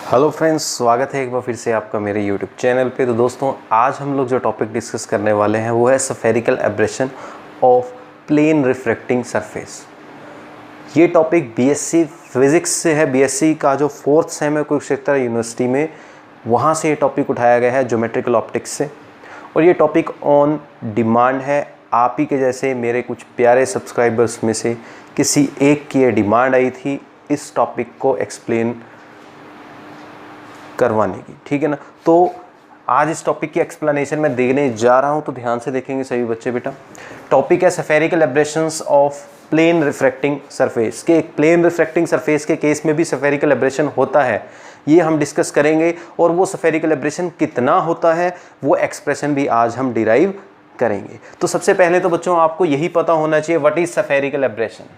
Hello friends, स्वागत है एक बार फिर से आपका मेरे यूट्यूब चैनल पे। तो दोस्तों, आज हम लोग जो टॉपिक डिस्कस करने वाले हैं वो है spherical aberration of plane refracting surface. ये टॉपिक बीएससी फिज़िक्स से है। बीएससी का जो 4th सेम है कुरुक्षेत्र यूनिवर्सिटी में, वहाँ से ये टॉपिक उठाया गया है ज्योमेट्रिकल ऑप्टिक्स से। और ये टॉपिक ऑन डिमांड है। आप ही के जैसे मेरे कुछ प्यारे सब्सक्राइबर्स में से किसी एक की ये डिमांड आई थी इस टॉपिक को एक्सप्लेन करवाने की, ठीक है ना। तो आज इस टॉपिक की एक्सप्लेनेशन मैं देने जा रहा हूं, तो ध्यान से देखेंगे सभी बच्चे बेटा। टॉपिक है spherical aberrations of plane refracting surface. के एक प्लेन रिफ्रैक्टिंग सरफेस के केस में भी स्फेरिकल एब्रेशन होता है, ये हम डिस्कस करेंगे। और वो स्फेरिकल एब्रेशन कितना होता है वो एक्सप्रेशन भी आज हम डिराइव करेंगे। तो सबसे पहले तो बच्चों आपको यही पता होना चाहिए व्हाट इज स्फेरिकल एब्रेशन,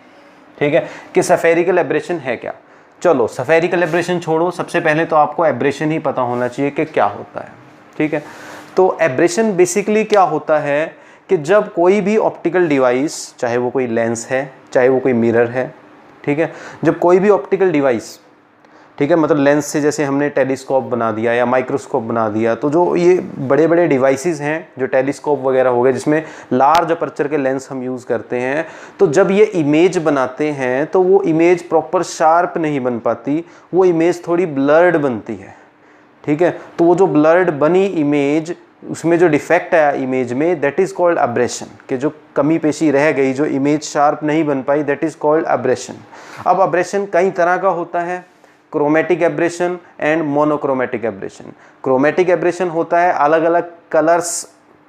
ठीक है, कि स्फेरिकल एब्रेशन है क्या। चलो स्फेरिकल एब्रेशन छोड़ो, सबसे पहले तो आपको एब्रेशन ही पता होना चाहिए कि क्या होता है, ठीक है। तो एब्रेशन बेसिकली क्या होता है कि जब कोई भी ऑप्टिकल डिवाइस, चाहे वो कोई लेंस है चाहे वो कोई मिरर है, ठीक है, जब कोई भी ऑप्टिकल डिवाइस, ठीक है, मतलब लेंस से जैसे हमने टेलीस्कोप बना दिया या माइक्रोस्कोप बना दिया, तो जो ये बड़े बड़े डिवाइसेस हैं जो टेलीस्कोप वगैरह हो गए जिसमें लार्ज अपर्चर के लेंस हम यूज़ करते हैं, तो जब ये इमेज बनाते हैं तो वो इमेज प्रॉपर शार्प नहीं बन पाती, वो इमेज थोड़ी ब्लर्ड बनती है, ठीक है। तो वो जो ब्लर्ड बनी इमेज, उसमें जो डिफेक्ट आया इमेज में, दैट इज़ कॉल्ड एब्रेशन। कि जो कमी पेशी रह गई, जो इमेज शार्प नहीं बन पाई, दैट इज़ कॉल्ड एब्रेशन। अब एब्रेशन कई तरह का होता है, chromatic aberration and monochromatic aberration. Chromatic aberration होता है अलग अलग कलर्स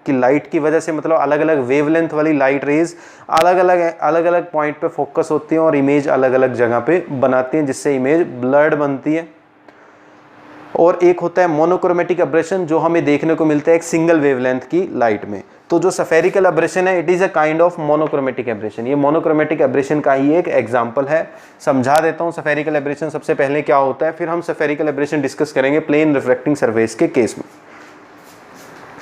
की लाइट की वजह से, मतलब अलग अलग वेवलेंथ वाली लाइट रेज अलग अलग पॉइंट पे फोकस होती हैं और इमेज अलग अलग जगह पे बनाती हैं, जिससे इमेज ब्लर्ड बनती है। और एक होता है मोनोक्रोमेटिक एब्रेशन, जो हमें देखने को मिलता है एक सिंगल वेवलेंथ की लाइट में। तो जो स्फेरिकल एब्रेशन है, it is a kind of monochromatic aberration. ये मोनोक्रोमेटिक एब्रेशन का ही एक एग्जांपल है। समझा देता हूँ स्फेरिकल एब्रेशन सबसे पहले क्या होता है, फिर हम स्फेरिकल एब्रेशन डिस्कस करेंगे प्लेन रिफ्रैक्टिंग सरफेस के केस में।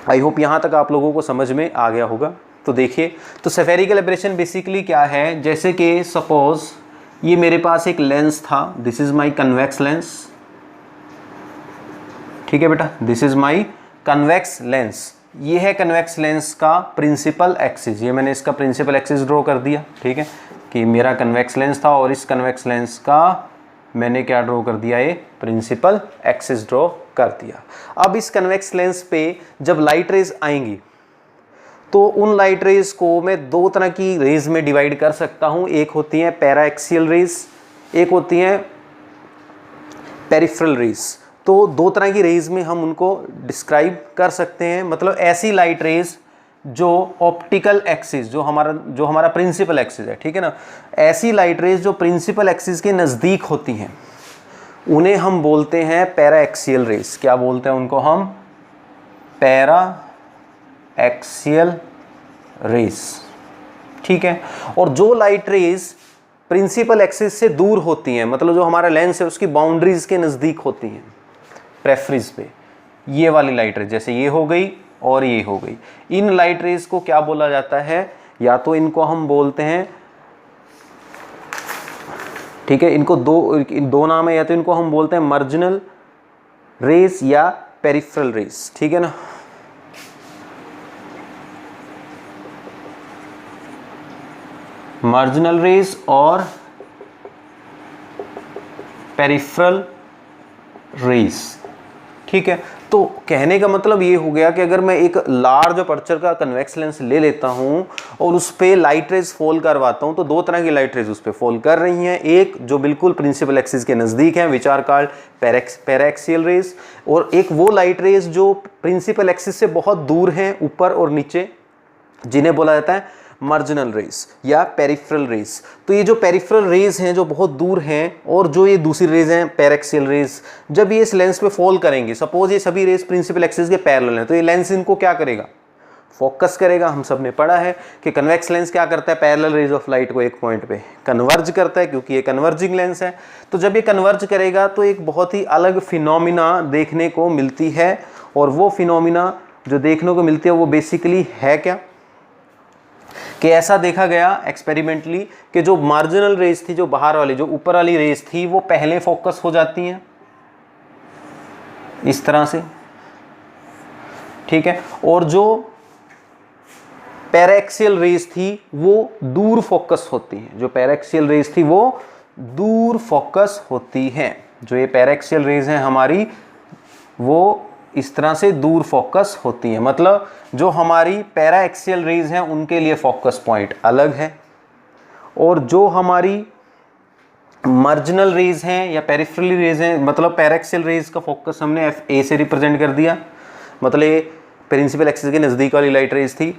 आई होप यहाँ तक आप लोगों को समझ में आ गया होगा। तो देखिए, तो स्फेरिकल एब्रेशन बेसिकली क्या है, जैसे कि सपोज ये मेरे पास एक लेंस था, this is my convex lens, ठीक है बेटा, this is my convex lens. ये है कन्वेक्स लेंस का प्रिंसिपल एक्सिस, ये मैंने इसका प्रिंसिपल एक्सिस ड्रॉ कर दिया, ठीक है, कि मेरा कन्वेक्स लेंस था और इस कन्वेक्स लेंस का मैंने क्या ड्रॉ कर दिया, ये प्रिंसिपल एक्सिस ड्रॉ कर दिया। अब इस कन्वेक्स लेंस पे जब लाइट रेज आएंगी तो उन लाइट रेज को मैं दो तरह की रेज में डिवाइड कर सकता हूँ। एक होती है पैरा एक्सियल रेज, एक होती है पेरिफेरल रेज। तो दो तरह की रेज में हम उनको डिस्क्राइब कर सकते हैं। मतलब ऐसी लाइट रेज जो ऑप्टिकल एक्सिस, जो हमारा प्रिंसिपल एक्सिस है, ठीक है ना, ऐसी लाइट रेज जो प्रिंसिपल एक्सिस के नज़दीक होती हैं, उन्हें हम बोलते हैं पैरा एक्सियल रेज। क्या बोलते हैं उनको हम? पैरा एक्सियल रेज, ठीक है। और जो लाइट रेज प्रिंसिपल एक्सिस से दूर होती हैं, मतलब जो हमारा लेंस है उसकी बाउंड्रीज के नज़दीक होती हैं, प्रेफरीज पे, ये वाली लाइट रेज, जैसे ये हो गई और ये हो गई, इन लाइट रेज को क्या बोला जाता है? या तो इनको हम बोलते हैं, ठीक है, इनको दो नाम है, या तो इनको हम बोलते हैं मार्जिनल रेज या पेरिफेरल रेज, ठीक है ना। मार्जिनल रेज और पेरिफेरल रेज, ठीक है। तो कहने का मतलब ये हो गया कि अगर मैं एक लार्ज अपर्चर का कन्वेक्स लेंस ले लेता हूं और उस पे लाइट रेज फॉल करवाता हूं, तो दो तरह की लाइट रेज उस पे फॉल कर रही हैं। एक जो बिल्कुल प्रिंसिपल एक्सिस के नज़दीक है, which are called paraxial rays, और एक वो लाइट रेज जो प्रिंसिपल एक्सिस से बहुत दूर हैं, ऊपर और नीचे, जिन्हें बोला जाता है मार्जिनल रेज या पेरिफेरल रेज। तो ये जो पेरिफेरल रेज हैं जो बहुत दूर हैं, और जो ये दूसरी रेज हैं पैराक्सियल रेज, जब ये इस लेंस पे फॉल करेंगे, सपोज ये सभी रेज प्रिंसिपल एक्सिस के पैरेलल हैं, तो ये लेंस इनको क्या करेगा? फोकस करेगा। हम सब ने पढ़ा है कि कन्वेक्स लेंस क्या करता है? पैरेलल रेज ऑफ लाइट को एक पॉइंट पे कन्वर्ज करता है, क्योंकि ये कन्वर्जिंग लेंस है। तो जब ये कन्वर्ज करेगा तो एक बहुत ही अलग फिनोमिना देखने को मिलती है, और वो फिनोमिना जो देखने को मिलती है वो बेसिकली है क्या, कि ऐसा देखा गया एक्सपेरिमेंटली कि जो मार्जिनल रेज थी, जो बाहर वाली, जो ऊपर वाली रेज थी, वो पहले फोकस हो जाती हैं, इस तरह से, ठीक है। और जो पैराक्सियल रेज थी वो दूर फोकस होती है, जो पैराक्सियल रेज थी वो दूर फोकस होती है। जो ये पैराक्सियल रेज है हमारी वो इस तरह से दूर फोकस होती है, मतलब जो हमारी पैराक्सियल रेज हैं उनके लिए फोकस पॉइंट अलग है, और जो हमारी मार्जिनल रेज हैं या पेरिफेरल रेज हैं, मतलब पैराक्सियल रेज का फोकस हमने एफ ए से रिप्रेजेंट कर दिया, मतलब ये प्रिंसिपल एक्सिस के नज़दीक वाली लाइट रेज थी,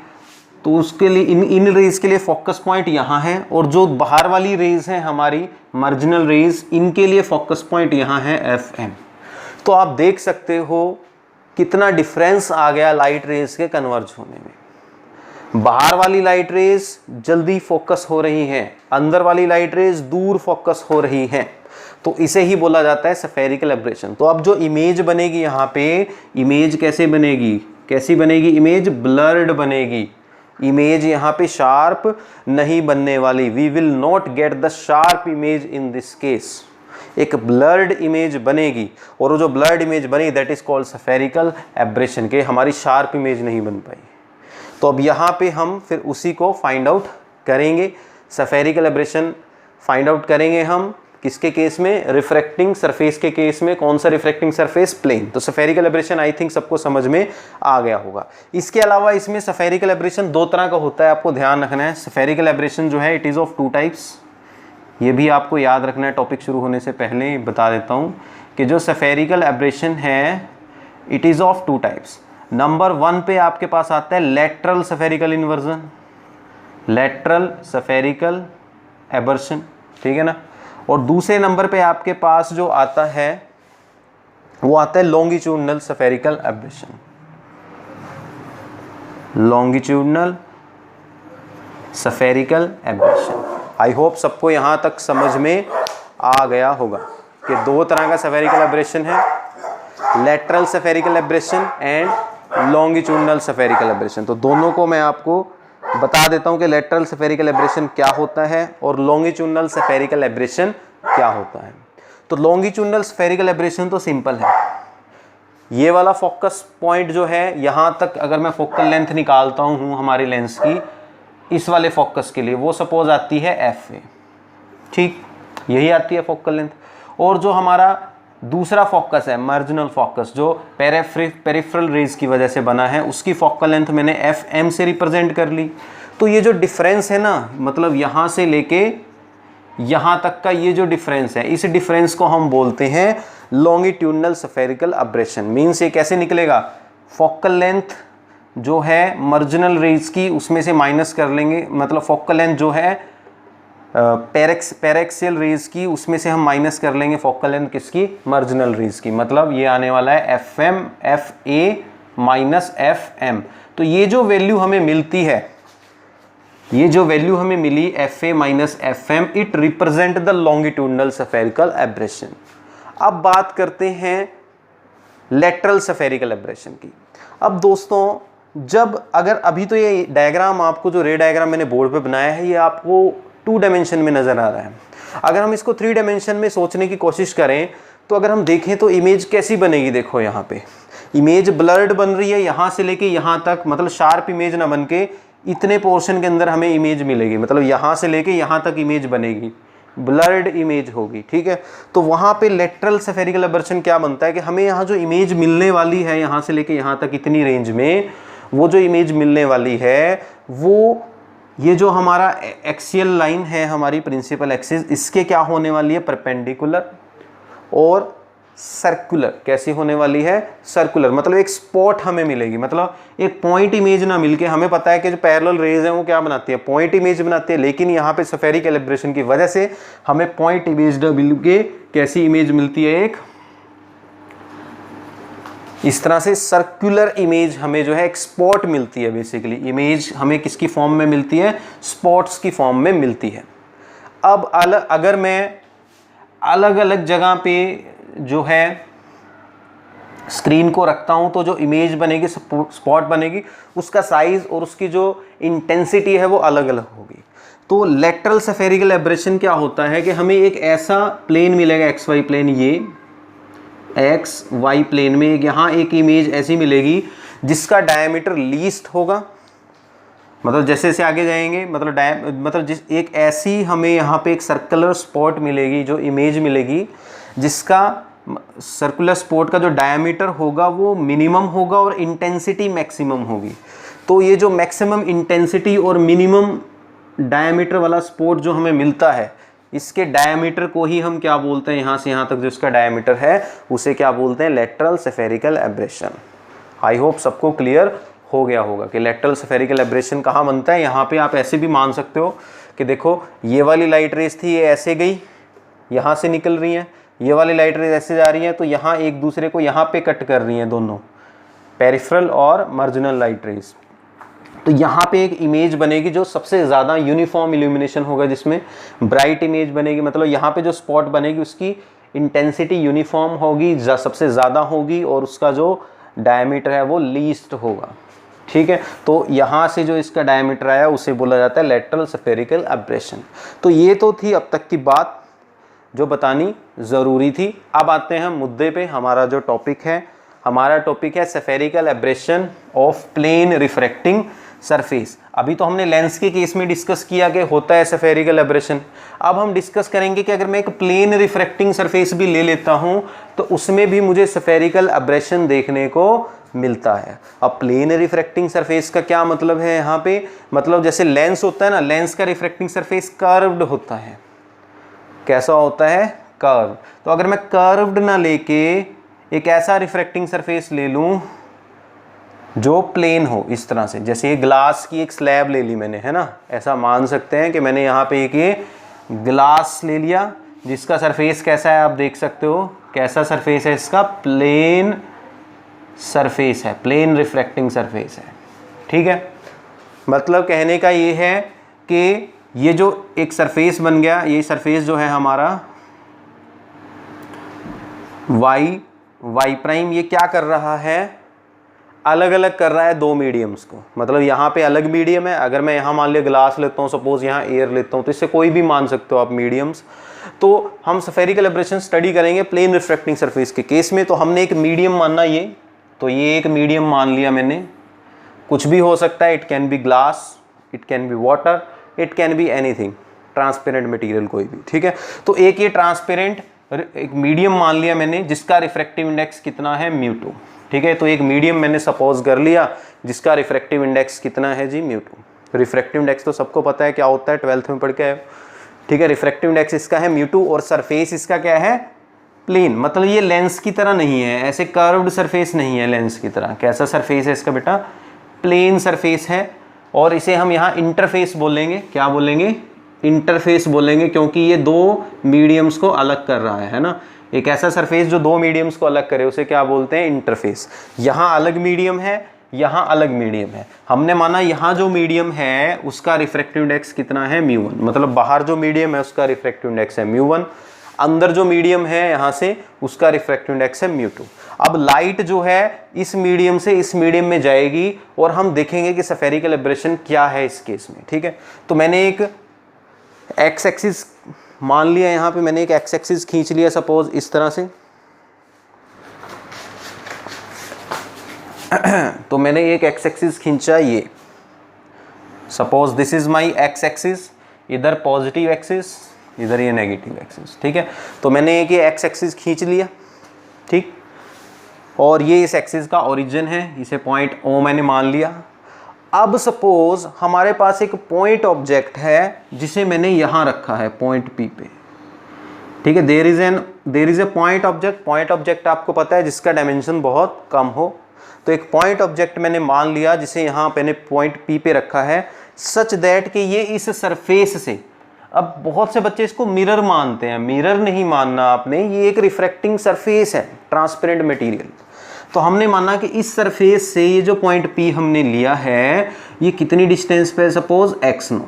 तो उसके लिए इन रेज के लिए फोकस पॉइंट यहाँ है, और जो बाहर वाली रेज हैं हमारी मार्जिनल रेज, इनके लिए फोकस पॉइंट यहाँ है एफ एम। तो आप देख सकते हो कितना डिफरेंस आ गया लाइट रेज के कन्वर्ज होने में। बाहर वाली लाइट रेज जल्दी फोकस हो रही हैं, अंदर वाली लाइट रेज दूर फोकस हो रही हैं, तो इसे ही बोला जाता है स्फेरिकल एब्रेशन। तो अब जो इमेज बनेगी यहाँ पे, इमेज कैसे बनेगी, कैसी बनेगी इमेज, ब्लर्ड बनेगी। इमेज यहाँ पे शार्प नहीं बनने वाली, we will not get the sharp image in this case, एक ब्लर्ड इमेज बनेगी, और वो जो ब्लर्ड इमेज बनी that is called spherical aberration, के हमारी शार्प इमेज नहीं बन पाई। तो अब यहाँ पे हम फिर उसी को फाइंड आउट करेंगे, स्फेरिकल एब्रेशन फाइंड आउट करेंगे हम किसके केस में, रिफ्रैक्टिंग सरफेस के केस में। कौन सा रिफ्रैक्टिंग सरफेस, प्लेन। तो स्फेरिकल एब्रेशन आई थिंक सबको समझ में आ गया होगा। इसके अलावा इसमें स्फेरिकल एब्रेशन दो तरह का होता है, आपको ध्यान रखना है। स्फेरिकल एब्रेशन जो है it is of two types, ये भी आपको याद रखना है, टॉपिक शुरू होने से पहले बता देता हूँ कि जो स्फेरिकल एब्रेशन है it is of two types. Number 1 पे आपके पास आता है lateral spherical inversion, lateral spherical aberration, ठीक है ना। और दूसरे नंबर पे आपके पास जो आता है वो आता है longitudinal spherical aberration, longitudinal spherical aberration. I hope सबको यहाँ तक समझ में आ गया होगा कि दो तरह का स्फेरिकल एब्रेशन है, lateral spherical aberration and longitudinal spherical aberration. तो दोनों को मैं आपको बता देता हूं कि लेटरल स्फेरिकल एब्रेशन क्या होता है और लॉन्गिट्यूडनल स्फेरिकल एब्रेशन क्या होता है। तो लॉन्गिट्यूडनल स्फेरिकल एब्रेशन तो सिंपल है, ये वाला फोकस पॉइंट जो है यहाँ तक अगर मैं फोकल लेंथ निकालता हूँ हमारी लेंस की, इस वाले फोकस के लिए वो सपोज आती है एफ ए, ठीक, यही आती है फोकल लेंथ। और जो हमारा दूसरा फोकस है मार्जिनल फोकस, जो पेरिफेरल रेज की वजह से बना है, उसकी फोकल लेंथ मैंने एफ एम से रिप्रेजेंट कर ली। तो ये जो डिफरेंस है ना, मतलब यहाँ से लेके यहाँ तक का ये जो डिफरेंस है, इस डिफरेंस को हम बोलते हैं लॉन्गिट्यूडनल स्फेरिकल एब्रेशन। मीन्स ये कैसे निकलेगा, फोकल लेंथ जो है मार्जिनल रेज की उसमें से माइनस कर लेंगे, मतलब फोकल लेंथ जो है पैराक्सियल रेज की उसमें से हम माइनस कर लेंगे फोकल लेंथ किसकी, मार्जिनल रेज की। मतलब ये आने वाला है F M F A minus F M. तो ये जो वैल्यू हमें मिलती है, ये जो वैल्यू हमें मिली F A minus F M, it represent the longitudinal spherical aberration. अब बात करते हैं लेटरल स्फेरिकल एब्रेशन की। अब दोस्तों जब अगर अभी तो ये डायग्राम आपको जो रे डायग्राम मैंने बोर्ड पे बनाया है ये आपको 2 डायमेंशन में नज़र आ रहा है। अगर हम इसको 3 डायमेंशन में सोचने की कोशिश करें तो अगर हम देखें तो इमेज कैसी बनेगी, देखो यहाँ पे इमेज ब्लर्ड बन रही है यहाँ से लेके यहाँ तक, मतलब शार्प इमेज ना बन के इतने पोर्शन के अंदर हमें इमेज मिलेगी, मतलब यहाँ से लेके यहाँ तक इमेज बनेगी, ब्लर्ड इमेज होगी, ठीक है। तो वहाँ पे लेटरल स्फेरिकल एब्रेशन क्या बनता है कि हमें यहाँ जो इमेज मिलने वाली है यहाँ से लेके यहाँ तक इतनी रेंज में, वो जो इमेज मिलने वाली है वो ये जो हमारा एक्सियल लाइन है हमारी प्रिंसिपल एक्सिस, इसके क्या होने वाली है, परपेंडिकुलर और सर्कुलर। कैसी होने वाली है, सर्कुलर, मतलब एक स्पॉट हमें मिलेगी, मतलब एक पॉइंट इमेज ना मिलके, हमें पता है कि जो पैरेलल रेज है वो क्या बनाती है, पॉइंट इमेज बनाती है, लेकिन यहाँ पे स्फेरिकल एब्रेशन की वजह से हमें पॉइंट इमेज ना मिलके कैसी इमेज मिलती है, एक इस तरह से सर्कुलर इमेज हमें जो है एक स्पॉट मिलती है। बेसिकली इमेज हमें किसकी फॉर्म में मिलती है, स्पॉट्स की फॉर्म में मिलती है। अब अगर मैं अलग अलग जगह पे जो है स्क्रीन को रखता हूं तो जो इमेज बनेगी, स्पॉट बनेगी, उसका साइज और उसकी जो इंटेंसिटी है वो अलग अलग होगी। तो लेटरल स्फेरिकल एब्रेशन क्या होता है कि हमें एक ऐसा प्लेन मिलेगा, एक्स वाई प्लेन, ये एक्स वाई प्लेन में यहाँ एक इमेज ऐसी मिलेगी जिसका डायमीटर लीस्ट होगा, मतलब जैसे जैसे आगे जाएंगे मतलब जिस एक ऐसी हमें यहाँ पे एक सर्कुलर स्पॉट मिलेगी, जो इमेज मिलेगी जिसका सर्कुलर स्पॉट का जो डायमीटर होगा वो मिनिमम होगा और इंटेंसिटी मैक्सिमम होगी। तो ये जो मैक्सिमम इंटेंसिटी और मिनिमम डायमीटर वाला स्पॉट जो हमें मिलता है, इसके डायमीटर को ही हम क्या बोलते हैं, यहाँ से यहाँ तक जो इसका डायमीटर है उसे क्या बोलते हैं, lateral spherical aberration. I hope सबको क्लियर हो गया होगा कि लेटरल स्फेरिकल एब्रेशन कहाँ बनता है। यहाँ पे आप ऐसे भी मान सकते हो कि देखो ये वाली लाइट रेस थी, ये ऐसे गई, यहाँ से निकल रही है, ये वाली लाइट रेस ऐसे जा रही है, तो यहाँ एक दूसरे को यहाँ पे कट कर रही हैं दोनों, पेरिफेरल और मार्जिनल लाइट रेस। तो यहाँ पे एक इमेज बनेगी जो सबसे ज़्यादा यूनिफॉर्म इल्यूमिनेशन होगा, जिसमें ब्राइट इमेज बनेगी, मतलब यहाँ पे जो स्पॉट बनेगी उसकी इंटेंसिटी यूनिफॉर्म होगी, सबसे ज़्यादा होगी, और उसका जो डायमीटर है वो लीस्ट होगा। ठीक है, तो यहाँ से जो इसका डायमीटर आया उसे बोला जाता है लेटरल स्फेरिकल एब्रेशन। तो ये तो थी अब तक की बात जो बतानी ज़रूरी थी। अब आते हैं मुद्दे पे। हमारा जो टॉपिक है spherical aberration of plane refracting surface. अभी तो हमने लेंस के केस में डिस्कस किया कि होता है स्फेरिकल एब्रेशन। अब हम डिस्कस करेंगे कि अगर मैं एक प्लेन रिफ्रैक्टिंग सरफेस भी ले लेता हूँ तो उसमें भी मुझे स्फेरिकल एब्रेशन देखने को मिलता है। अब प्लेन रिफ्रैक्टिंग सरफेस का क्या मतलब है यहाँ पे, मतलब जैसे लेंस होता है ना, लेंस का रिफ्रैक्टिंग सरफेस कर्व्ड होता है। कैसा होता है, कर्व। तो अगर मैं कर्व्ड ना लेके एक ऐसा रिफ्रैक्टिंग सरफेस ले लूं जो प्लेन हो, इस तरह से, जैसे ये ग्लास की एक स्लैब ले ली मैंने, है ना, ऐसा मान सकते हैं कि मैंने यहाँ पे एक ये ग्लास ले लिया जिसका सरफेस कैसा है, आप देख सकते हो कैसा सरफेस है इसका, प्लेन सरफेस है, प्लेन रिफ्रैक्टिंग सरफेस है। ठीक है, मतलब कहने का ये है कि ये जो एक सरफेस बन गया, ये सरफेस जो है हमारा वाई प्राइम, ये क्या कर रहा है, अलग अलग कर रहा है दो मीडियम्स को। मतलब यहाँ पे अलग मीडियम है, अगर मैं यहाँ मान लिया ग्लास लेता हूँ, सपोज यहाँ एयर लेता हूँ, तो इससे कोई भी मान सकते हो आप मीडियम्स। तो हम स्फेरिकल एब्रेशन स्टडी करेंगे प्लेन रिफ्रैक्टिंग सरफेस के केस में। तो हमने एक मीडियम मानना, तो ये एक मीडियम मान लिया मैंने, कुछ भी हो सकता है, it can be glass, it can be water, it can be anything, transparent material कोई भी। ठीक है, तो एक ये ट्रांसपेरेंट एक मीडियम मान लिया मैंने जिसका रिफ्रैक्टिव इंडेक्स कितना है, μ2। ठीक है, तो एक मीडियम मैंने सपोज कर लिया जिसका रिफ्रैक्टिव इंडेक्स कितना है जी, μ2। रिफ्रैक्टिव इंडेक्स तो सबको पता है क्या होता है, 12th में पढ़ के आए। ठीक है, रिफ्रैक्टिव इंडेक्स इसका है μ2 और सरफेस इसका क्या है, प्लेन। मतलब ये लेंस की तरह नहीं है, ऐसे कर्व्ड सरफेस नहीं है लेंस की तरह। कैसा सरफेस है इसका बेटा, प्लेन सरफेस है। और इसे हम यहाँ इंटरफेस बोलेंगे, क्या बोलेंगे, इंटरफेस बोलेंगे, क्योंकि ये दो मीडियम्स को अलग कर रहा है ना। एक ऐसा सरफेस जो दो मीडियम्स को अलग करे उसे क्या बोलते हैं, इंटरफेस। यहाँ अलग मीडियम है, यहाँ अलग मीडियम है। हमने माना यहाँ जो मीडियम है उसका रिफ्रैक्टिव इंडेक्स कितना है, μ1। मतलब बाहर जो मीडियम है उसका रिफ्रैक्टिव इंडेक्स है μ1, अंदर जो मीडियम है यहाँ से उसका रिफ्रैक्टिव इंडेक्स है μ2। अब लाइट जो है इस मीडियम से इस मीडियम में जाएगी और हम देखेंगे कि स्फेरिकल एब्रेशन क्या है इस केस में। ठीक है, तो मैंने एक एक्स एक्सिस मान लिया, यहाँ पे मैंने एक एक्स एक्सिस खींच लिया सपोज इस तरह से। तो मैंने एक एक्स एक्सिस खींचा, ये suppose this is my ex axis, इधर पॉजिटिव एक्सिस, इधर ये नेगेटिव एक्सिस। ठीक है, तो मैंने एक ये एक्स एक्सिस खींच लिया, ठीक, और ये इस एक्सिस का ओरिजिन है, इसे पॉइंट ओ मैंने मान लिया। अब सपोज हमारे पास एक पॉइंट ऑब्जेक्ट है जिसे मैंने यहाँ रखा है पॉइंट पी पे। ठीक है, there is a point object. Point object आपको पता है जिसका डायमेंशन बहुत कम हो। तो एक पॉइंट ऑब्जेक्ट मैंने मान लिया जिसे यहाँ मैंने पॉइंट पी पे रखा है, सच दैट कि ये इस सरफेस से, अब बहुत से बच्चे इसको मिरर मानते हैं, मिरर नहीं मानना आपने, ये एक रिफ्रैक्टिंग सरफेस है, ट्रांसपेरेंट मटेरियल। तो हमने माना कि इस सरफेस से ये जो पॉइंट P हमने लिया है ये कितनी डिस्टेंस पे है, सपोज x0।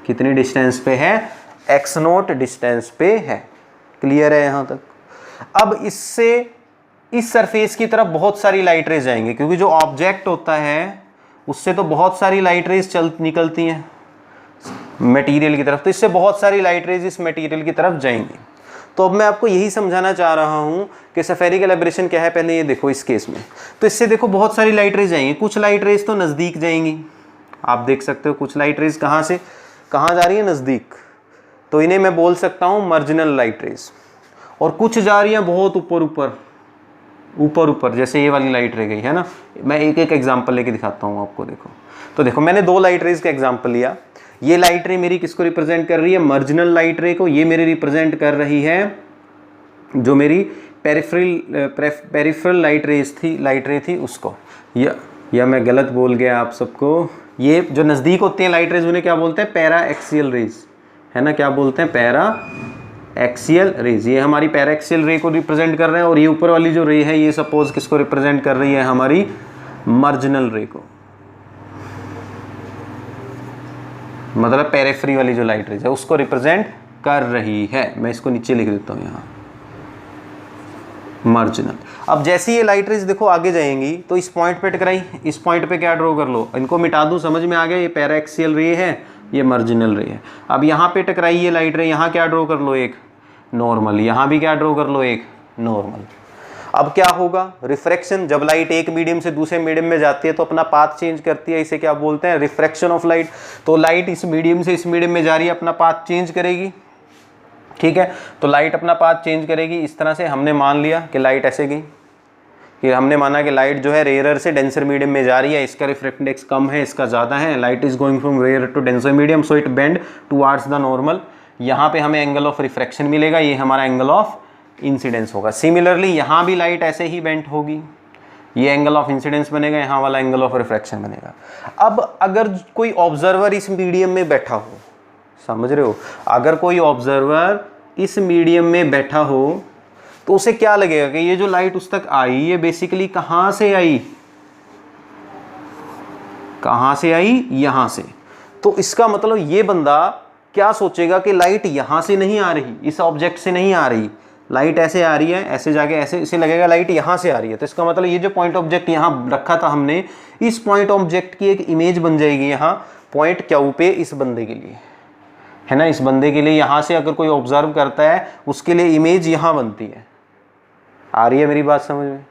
कितनी डिस्टेंस पे है, x0 डिस्टेंस पे है। क्लियर है यहाँ तक। अब इससे इस सरफेस की तरफ बहुत सारी लाइट रेज आएंगी, क्योंकि जो ऑब्जेक्ट होता है उससे तो बहुत सारी लाइट रेज निकलती हैं मटेरियल की तरफ, तो इससे बहुत सारी लाइट रेज इस मटेरियल की तरफ जाएंगी। तो अब मैं आपको यही समझाना चाह रहा हूँ कि स्फेरिकल एब्रेशन क्या है। पहले ये देखो इस केस में, तो इससे देखो बहुत सारी लाइट रेज जाएंगी, कुछ लाइट रेज तो नज़दीक जाएंगी, आप देख सकते हो कुछ लाइट रेज कहाँ से कहाँ जा रही है, नज़दीक, तो इन्हें मैं बोल सकता हूँ मार्जिनल लाइट रेज। और कुछ जा रही हैं बहुत ऊपर ऊपर, जैसे ये वाली लाइट रह गई है ना। मैं एक एक एग्जांपल लेके दिखाता हूँ आपको। देखो तो देखो मैंने 2 लाइट रेज का एग्जांपल लिया। ये लाइट रे मेरी किसको रिप्रेजेंट कर रही है, मार्जिनल लाइट रे को। ये मेरी रिप्रेजेंट कर रही है जो मेरी पेरिफेरल लाइट रे थी उसको, या मैं गलत बोल गया आप सबको। ये जो नज़दीक होते हैं लाइट रेज उन्हें क्या बोलते हैं, पैरा एक्सियल रेज, है ना, क्या बोलते हैं, पैरा एक्सियल रेज। ये हमारी पैरा एक्सियल रे को रिप्रेजेंट कर रहे हैं। और ये ऊपर वाली जो रे है ये सपोज किसको रिप्रेजेंट कर रही है, हमारी मार्जिनल रे को, मतलब पेरिफेरी वाली जो लाइट रेज है उसको रिप्रेजेंट कर रही है। मैं इसको नीचे लिख देता हूँ यहाँ, मार्जिनल। अब जैसे ये लाइट रेज देखो आगे जाएंगी तो इस पॉइंट पे टकराई, इस पॉइंट पे क्या ड्रॉ कर लो, इनको मिटा दूं, समझ में आ गया, ये पैरा एक्सियल रे है, ये मार्जिनल रे है। अब यहाँ पे टकराई ये लाइट रे, यहाँ क्या ड्रॉ कर लो, एक नॉर्मल, यहाँ भी क्या ड्रॉ कर लो, एक नॉर्मल। अब क्या होगा, रिफ्रैक्शन। जब लाइट एक मीडियम से दूसरे मीडियम में जाती है तो अपना पाथ चेंज करती है, इसे क्या बोलते हैं, रिफ्रैक्शन ऑफ लाइट। तो लाइट इस मीडियम से इस मीडियम में जा रही है, अपना पाथ चेंज करेगी, ठीक है। तो लाइट अपना पाथ चेंज करेगी। इस तरह से हमने मान लिया कि लाइट ऐसे गई, कि हमने माना कि लाइट जो है रेयर से डेंसर मीडियम में जा रही है, इसका रिफ्रैक्टिव इंडेक्स कम है, इसका ज़्यादा है, light is going from rare to denser medium, so it bend towards the normal. यहाँ पे हमें एंगल ऑफ रिफ्रैक्शन मिलेगा, ये हमारा एंगल ऑफ इंसिडेंस होगा। सिमिलरली यहाँ भी लाइट ऐसे ही बेंट होगी, ये एंगल ऑफ इंसिडेंस बनेगा, यहाँ वाला एंगल ऑफ रिफ्रैक्शन बनेगा। अब अगर कोई ऑब्जर्वर इस मीडियम में बैठा हो, समझ रहे हो, अगर कोई ऑब्जर्वर इस मीडियम में बैठा हो तो उसे क्या लगेगा कि ये जो लाइट उस तक आई ये बेसिकली कहाँ से आई, कहाँ से आई, यहाँ से। तो इसका मतलब ये बंदा क्या सोचेगा कि लाइट यहाँ से नहीं आ रही, इस ऑब्जेक्ट से नहीं आ रही, लाइट ऐसे आ रही है, ऐसे जाके ऐसे, इसे लगेगा लाइट यहाँ से आ रही है। तो इसका मतलब ये जो पॉइंट ऑब्जेक्ट यहाँ रखा था हमने, इस पॉइंट ऑब्जेक्ट की एक इमेज बन जाएगी यहाँ पॉइंट क्यू पे, इस बंदे के लिए, है ना, इस बंदे के लिए यहाँ से अगर कोई ऑब्जर्व करता है उसके लिए इमेज यहाँ बनती है। आ रही है मेरी बात समझ में?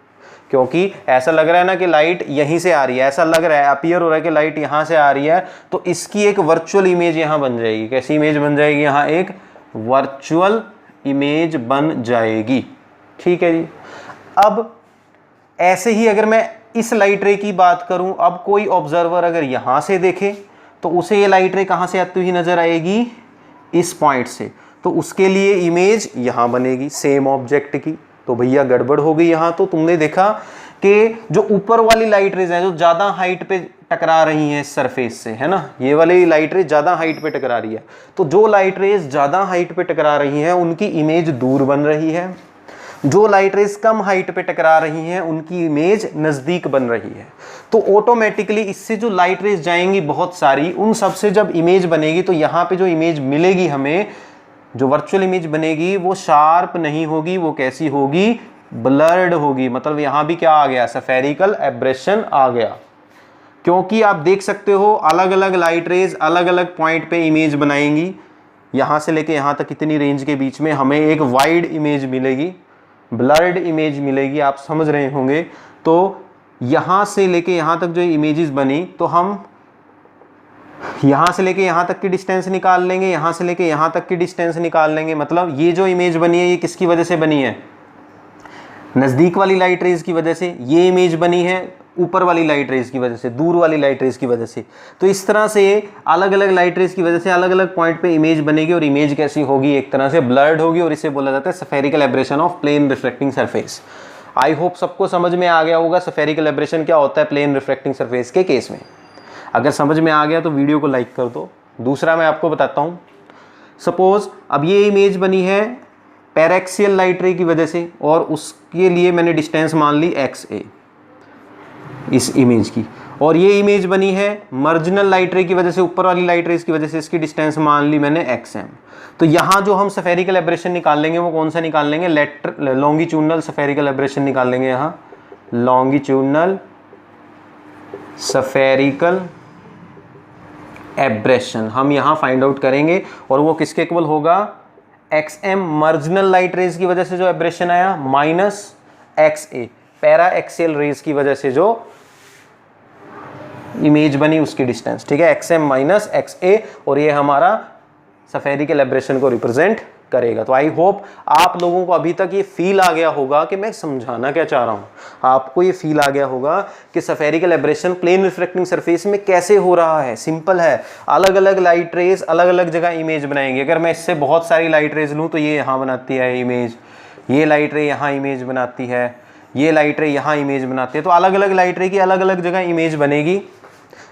क्योंकि ऐसा लग रहा है ना कि लाइट यहीं से आ रही है, ऐसा लग रहा है, अपीयर हो रहा है कि लाइट यहाँ से आ रही है, तो इसकी एक वर्चुअल इमेज यहाँ बन जाएगी। कैसी इमेज बन जाएगी, यहाँ एक वर्चुअल इमेज बन जाएगी, ठीक है जी। अब ऐसे ही अगर मैं इस लाइट रे की बात करूं, अब कोई ऑब्जर्वर अगर यहाँ से देखे तो उसे ये लाइट रे कहाँ से आती हुई नजर आएगी, इस पॉइंट से, तो उसके लिए इमेज यहाँ बनेगी सेम ऑब्जेक्ट की। तो भैया गड़बड़ हो गई यहाँ। तो तुमने देखा कि जो ऊपर वाली लाइट रेज हैं जो ज़्यादा हाइट पे टकरा रही हैं सरफेस से, है ना, ये वाली लाइट रेज ज़्यादा हाइट पे टकरा रही है, तो जो लाइट रेज ज़्यादा हाइट पे टकरा रही हैं उनकी इमेज दूर बन रही है, जो लाइट रेज कम हाइट पे टकरा रही हैं उनकी इमेज नज़दीक बन रही है। तो ऑटोमेटिकली इससे जो लाइट रेज जाएंगी बहुत सारी, उन सब से जब इमेज बनेगी तो यहाँ पे जो इमेज मिलेगी हमें, जो वर्चुअल इमेज बनेगी वो शार्प नहीं होगी, वो कैसी होगी, ब्लर्ड होगी। मतलब यहाँ भी क्या आ गया, स्फेरिकल एब्रेशन आ गया। क्योंकि आप देख सकते हो अलग अलग लाइट रेज अलग अलग पॉइंट पे इमेज बनाएंगी, यहाँ से लेके यहाँ तक कितनी रेंज के बीच में हमें एक वाइड इमेज मिलेगी, ब्लर्ड इमेज मिलेगी, आप समझ रहे होंगे। तो यहाँ से लेके यहाँ तक जो इमेजेस बनी, तो हम यहाँ से लेके यहाँ तक की डिस्टेंस निकाल लेंगे, यहाँ से लेके यहाँ तक की डिस्टेंस निकाल लेंगे। मतलब ये जो इमेज बनी है ये किसकी वजह से बनी है, नज़दीक वाली लाइट रेज की वजह से। ये इमेज बनी है ऊपर वाली लाइट रेज की वजह से, दूर वाली लाइट रेज की वजह से। तो इस तरह से अलग अलग लाइट रेज की वजह से अलग अलग पॉइंट पे इमेज बनेगी, और इमेज कैसी होगी, एक तरह से ब्लर्ड होगी, और इसे बोला जाता है spherical aberration of plane reflecting surface. I hope सबको समझ में आ गया होगा स्फेरिकल एब्रेशन क्या होता है प्लेन रिफ्लेक्टिंग सरफेस के केस में। अगर समझ में आ गया तो वीडियो को लाइक कर दो। दूसरा मैं आपको बताता हूँ, सपोज अब ये इमेज बनी है पैरेक्सियल लाइट रे की वजह से, और उसके लिए मैंने डिस्टेंस मान ली XA इस इमेज की, और ये इमेज बनी है मार्जिनल लाइट रे की वजह से, ऊपर वाली लाइट रेज की वजह से, इसकी डिस्टेंस मान ली मैंने XM। तो यहाँ जो हम स्फेरिकल एब्रेशन निकाल लेंगे वो कौन सा निकाल लेंगे, लॉन्गिट्यूडनल स्फेरिकल एब्रेशन निकाल लेंगे। यहाँ लॉन्गिट्यूडनल स्फेरिकल एब्रेशन हम यहाँ फाइंड आउट करेंगे, और वो किसके इक्वल होगा, XM मार्जिनल लाइट रेज की वजह से जो एब्रेशन आया, minus XA paraxial rays की वजह से जो इमेज बनी उसकी डिस्टेंस, ठीक है, XM माइनस XA, और ये हमारा स्फेरिकल एब्रेशन को रिप्रेजेंट करेगा। तो आई होप आप लोगों को अभी तक ये फील आ गया होगा कि मैं समझाना क्या चाह रहा हूँ, आपको ये फील आ गया होगा कि spherical aberration plane reflecting surface में कैसे हो रहा है। सिंपल है, अलग अलग लाइट रेज अलग अलग जगह इमेज बनाएंगे। अगर मैं इससे बहुत सारी लाइट रेज लूँ तो ये यहाँ बनाती है इमेज, ये लाइट रे यहाँ इमेज बनाती है, ये लाइट रे यहाँ इमेज बनाती है, तो अलग अलग लाइट रे की अलग अलग जगह इमेज बनेगी।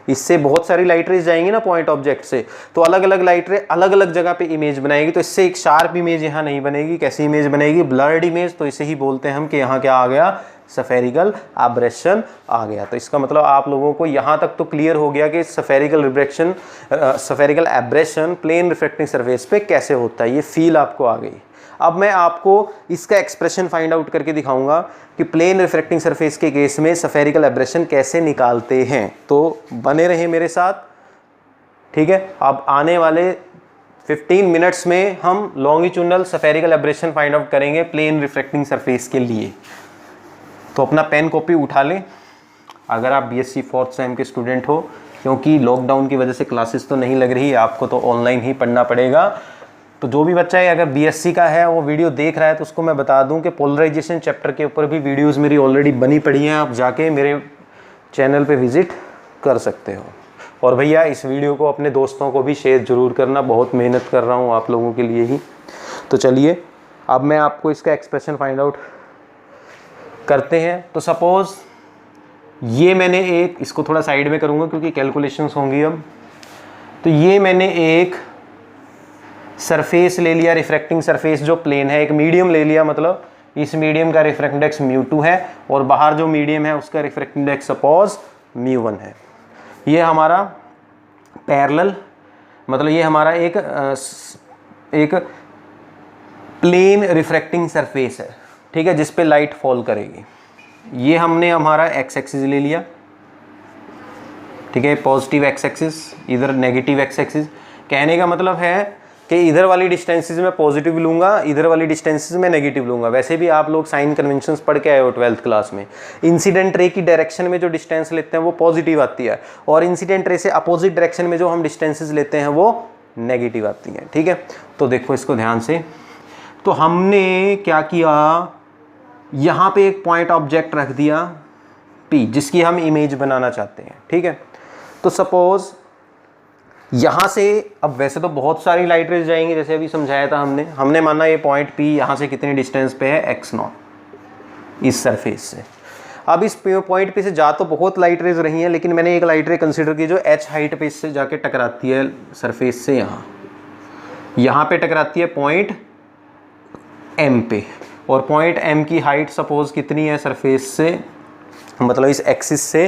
इससे बहुत सारी लाइट रेज जाएंगी ना पॉइंट ऑब्जेक्ट से, तो अलग अलग लाइट रे अलग अलग जगह पे इमेज बनाएगी। तो इससे एक शार्प इमेज यहाँ नहीं बनेगी। कैसी इमेज बनेगी? Blurred image. तो इसे ही बोलते हैं हम कि यहाँ क्या आ गया, स्फेरिकल एब्रेशन आ गया। तो इसका मतलब आप लोगों को यहाँ तक तो क्लियर हो गया कि spherical aberration plane reflecting surface पे कैसे होता है, ये फील आपको आ गई। अब मैं आपको इसका एक्सप्रेशन फाइंड आउट करके दिखाऊंगा कि प्लेन रिफ्लेक्टिंग सरफेस के केस में स्फेरिकल एब्रेशन कैसे निकालते हैं। तो बने रहे मेरे साथ, ठीक है। अब आने वाले 15 मिनट्स में हम longitudinal spherical aberration find out करेंगे प्लेन रिफ्लेक्टिंग सरफेस के लिए। तो अपना पेन कॉपी उठा लें अगर आप BSc 4th सेम के स्टूडेंट हो, क्योंकि लॉकडाउन की वजह से क्लासेस तो नहीं लग रही, आपको तो ऑनलाइन ही पढ़ना पड़ेगा। तो जो भी बच्चा है अगर BSc का है वो वीडियो देख रहा है तो उसको मैं बता दूं कि पोलराइजेशन चैप्टर के ऊपर भी वीडियोस मेरी ऑलरेडी बनी पड़ी हैं, आप जाके मेरे चैनल पे विजिट कर सकते हो। और भैया इस वीडियो को अपने दोस्तों को भी शेयर ज़रूर करना, बहुत मेहनत कर रहा हूँ आप लोगों के लिए ही। तो चलिए अब मैं आपको इसका एक्सप्रेशन फाइंड आउट करते हैं। तो सपोज़ ये मैंने एक, इसको थोड़ा साइड में करूँगा क्योंकि कैलकुलेशंस होंगी अब। तो ये मैंने एक सरफेस ले लिया, रिफ्रैक्टिंग सरफेस जो प्लेन है, एक मीडियम ले लिया, मतलब इस मीडियम का रिफ्रैक्टिव इंडेक्स μ2 है और बाहर जो मीडियम है उसका रिफ्रैक्टिव इंडेक्स सपोज μ1 है। ये हमारा पैरेलल, मतलब ये हमारा एक प्लेन रिफ्रैक्टिंग सरफेस है, ठीक है, जिस पे लाइट फॉल करेगी। ये हमने हमारा x एक्सिस ले लिया, ठीक है, पॉजिटिव x एक्सिस, इधर नेगेटिव x एक्सिस। कहने का मतलब है कि इधर वाली डिस्टेंसेस में पॉजिटिव लूँगा, इधर वाली डिस्टेंसेस में नेगेटिव लूँगा। वैसे भी आप लोग साइन कन्वेंशंस पढ़ के आए हो 12th क्लास में। इंसिडेंट रे की डायरेक्शन में जो डिस्टेंस लेते हैं वो पॉजिटिव आती है, और इंसिडेंट रे से अपोजिट डायरेक्शन में जो हम डिस्टेंसेस लेते हैं वो नेगेटिव आती हैं, ठीक है। तो देखो इसको ध्यान से, तो हमने क्या किया, यहाँ पे एक पॉइंट ऑब्जेक्ट रख दिया P, जिसकी हम इमेज बनाना चाहते हैं, ठीक है। तो सपोज यहाँ से, अब वैसे तो बहुत सारी लाइट रेज जाएंगी जैसे अभी समझाया था हमने माना ये पॉइंट P यहाँ से कितनी डिस्टेंस पे है, x0 इस सरफेस से। अब इस पॉइंट P से जा तो बहुत लाइट रेज रही हैं, लेकिन मैंने एक लाइट रे कंसिडर की जो h हाइट पे इससे जाके टकराती है सरफेस से, यहाँ पे टकराती है पॉइंट M पे, और पॉइंट M की हाइट सपोज कितनी है सरफेस से, मतलब इस एक्सिस से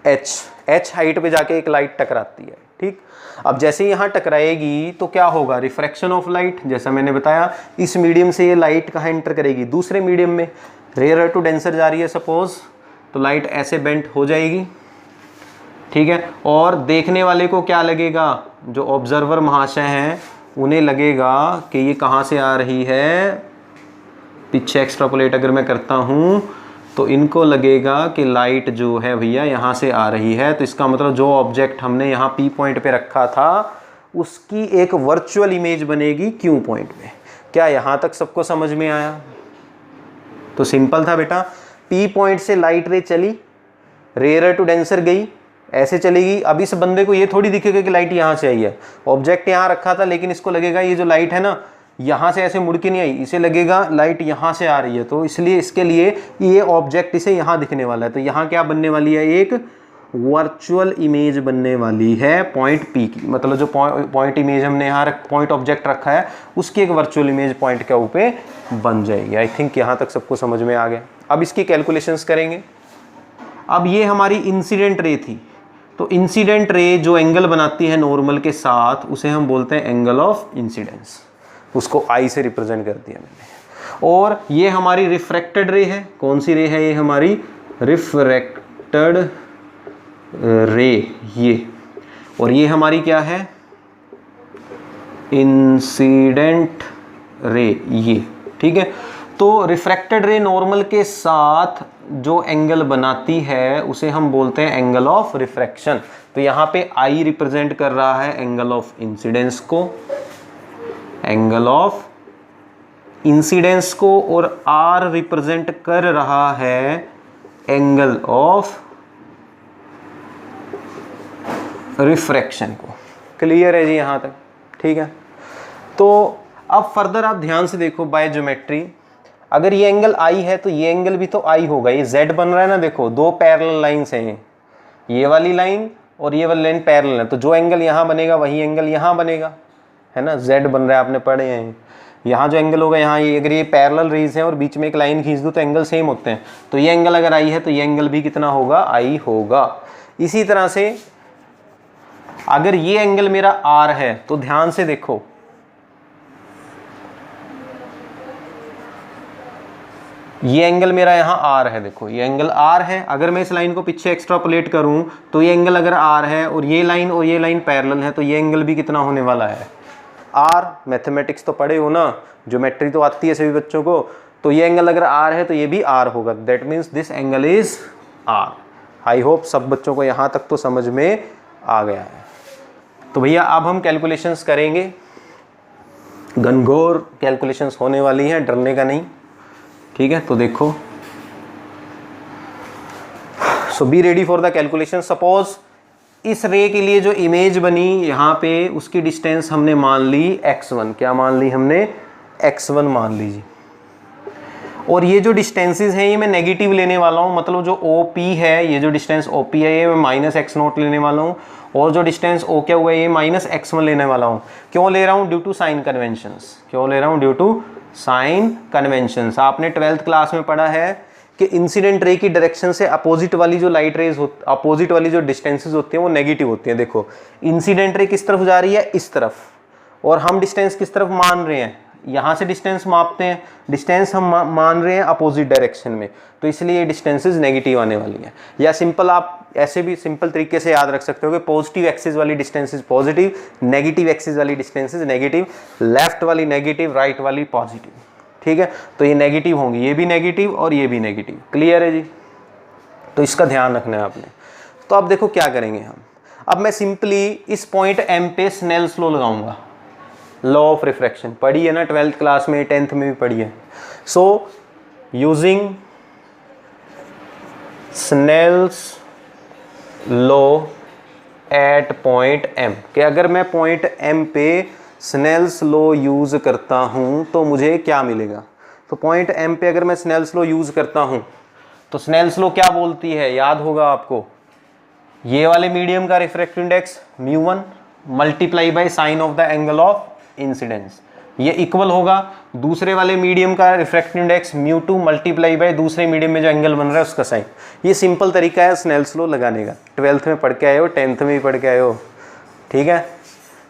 h हाइट पे जाके एक लाइट टकराती है, ठीक। अब जैसे यहाँ टकराएगी तो क्या होगा, रिफ्रैक्शन ऑफ लाइट। जैसा मैंने बताया इस मीडियम से ये लाइट कहाँ एंटर करेगी, दूसरे मीडियम में, रेयर टू डेंसर जा रही है सपोज, तो लाइट ऐसे बेंट हो जाएगी, ठीक है। और देखने वाले को क्या लगेगा, जो ऑब्जर्वर महाशय हैं उन्हें लगेगा कि ये कहाँ से आ रही है, पीछे एक्सट्रापोलेट अगर मैं करता हूँ तो इनको लगेगा कि लाइट जो है भैया यहाँ से आ रही है। तो इसका मतलब जो ऑब्जेक्ट हमने यहाँ P पॉइंट पे रखा था उसकी एक वर्चुअल इमेज बनेगी Q पॉइंट पे। क्या यहाँ तक सबको समझ में आया? तो सिंपल था बेटा, P पॉइंट से लाइट रे चली, रेयर टू डेंसर गई, ऐसे चलेगी। अब इस बंदे को ये थोड़ी दिखेगा कि लाइट यहाँ से आई है, ऑब्जेक्ट यहाँ रखा था, लेकिन इसको लगेगा ये जो लाइट है ना यहाँ से ऐसे मुड़ के नहीं आई, इसे लगेगा लाइट यहाँ से आ रही है। तो इसलिए इसके लिए ये ऑब्जेक्ट इसे यहाँ दिखने वाला है। तो यहाँ क्या बनने वाली है, एक वर्चुअल इमेज बनने वाली है पॉइंट P की, मतलब जो पॉइंट इमेज हमने यहाँ पॉइंट ऑब्जेक्ट रखा है उसकी एक वर्चुअल इमेज पॉइंट के ऊपर बन जाएगी। आई थिंक यहाँ तक सबको समझ में आ गया। अब इसकी कैलकुलेशंस करेंगे। अब ये हमारी इंसिडेंट रे थी, तो इंसिडेंट रे जो एंगल बनाती है नॉर्मल के साथ उसे हम बोलते हैं एंगल ऑफ इंसिडेंस, उसको I से रिप्रेजेंट कर दिया मैंने। और ये हमारी रिफ्रैक्टेड रे है, कौन सी रे है, ये हमारी रिफ्रैक्टेड रे ये, और ये हमारी क्या है, इंसिडेंट रे ये, ठीक है। तो रिफ्रैक्टेड रे नॉर्मल के साथ जो एंगल बनाती है उसे हम बोलते हैं एंगल ऑफ रिफ्रैक्शन। तो यहाँ पे आई रिप्रेजेंट कर रहा है एंगल ऑफ इंसिडेंस को, एंगल ऑफ इंसिडेंस को, और आर रिप्रेजेंट कर रहा है एंगल ऑफ रिफ्रैक्शन को। क्लियर है जी यहाँ तक, ठीक है। तो अब फर्दर आप ध्यान से देखो बाय ज्योमेट्री, अगर ये एंगल आई है तो ये एंगल भी तो आई होगा। ये जेड बन रहा है ना, देखो दो पैरेलल लाइंस हैं, ये वाली लाइन और ये वाली लाइन पैरेलल है, तो जो एंगल यहाँ बनेगा वही एंगल यहाँ बनेगा, है ना। जेड बन रहा है, आपने पढ़े हैं। यहाँ जो एंगल होगा यहाँ, ये अगर ये पैरेलल रेज है और बीच में एक लाइन खींच दूँ तो एंगल सेम होते हैं। तो ये एंगल अगर आई है तो ये एंगल भी कितना होगा, आई होगा। इसी तरह से अगर ये एंगल मेरा आर है तो ध्यान से देखो, ये एंगल मेरा यहाँ आर है, देखो ये एंगल आर है। अगर मैं इस लाइन को पीछे एक्स्ट्रापोलेट करूं तो ये एंगल अगर आर है और ये लाइन पैरेलल है तो ये एंगल भी कितना होने वाला है, आर। मैथमेटिक्स तो पढ़े हो ना, ज्योमेट्री तो आती है सभी बच्चों को। तो ये एंगल अगर आर है तो ये भी आर होगा, that means this angle is R. I hope सब बच्चों को यहाँ तक तो समझ में आ गया है। तो भैया अब हम कैलकुलेशंस करेंगे, घनघोर कैलकुलेशंस होने वाली हैं, डरने का नहीं, ठीक है। तो देखो, so be ready for the calculation. Suppose इस रे के लिए जो इमेज बनी यहाँ पे, उसकी डिस्टेंस हमने मान ली x1। क्या मान ली हमने, x1 मान लीजिए। और ये जो डिस्टेंसेस हैं ये मैं नेगेटिव लेने वाला हूँ, मतलब जो OP है, ये जो डिस्टेंस OP है ये मैं -x0 लेने वाला हूँ, और जो डिस्टेंस OQ है ये -x1 लेने वाला हूँ। क्यों ले रहा हूँ, ड्यू टू साइन कन्वेंशंस। क्यों ले रहा हूँ, ड्यू टू साइन कन्वेंशंस। आपने 12th क्लास में पढ़ा है कि इंसिडेंट रे की डायरेक्शन से अपोजिट वाली जो लाइट रेज अपोजिट वाली जो डिस्टेंसेस होती हैं वो नेगेटिव होती हैं। देखो इंसिडेंट रे किस तरफ जा रही है, इस तरफ, और हम डिस्टेंस किस तरफ मान रहे हैं, यहाँ से डिस्टेंस मापते हैं, डिस्टेंस हम मान रहे हैं अपोजिट डायरेक्शन में, तो इसलिए ये डिस्टेंसेस नेगेटिव आने वाली हैं। या सिंपल आप ऐसे भी सिंपल तरीके से याद रख सकते हो कि पॉजिटिव एक्सिस वाली डिस्टेंसेस पॉजिटिव, नेगेटिव एक्सिस वाली डिस्टेंसेस नेगेटिव, लेफ्ट वाली नेगेटिव, राइट वाली पॉजिटिव, ठीक है। तो ये नेगेटिव होंगी, ये भी नेगेटिव और ये भी नेगेटिव। क्लियर है जी, तो इसका ध्यान रखना है आपने। तो अब देखो क्या करेंगे हम, अब मैं सिंपली इस पॉइंट M पे स्नेल्स लॉ लगाऊंगा। लॉ ऑफ रिफ्रैक्शन पढ़ी है ना 12th क्लास में, 10th में भी पढ़ी है। So using Snell's law at point M, कि अगर मैं पॉइंट M पे स्नेल्स लॉ यूज करता हूं तो मुझे क्या मिलेगा। तो पॉइंट M पे अगर मैं स्नेल्स लॉ यूज करता हूं तो स्नेल्स लॉ क्या बोलती है, याद होगा आपको, ये वाले मीडियम का refractive index μ1 multiply by sine of the angle of incidence, ये इक्वल होगा दूसरे वाले मीडियम का रिफ्रैक्टिव इंडेक्स μ2 मल्टीप्लाई बाय दूसरे मीडियम में जो एंगल बन रहा है उसका साइन। ये सिंपल तरीका है स्नेल्स लॉ लगाने का, 12th में पढ़ के आए हो, 10th में भी पढ़ के आए हो, ठीक है।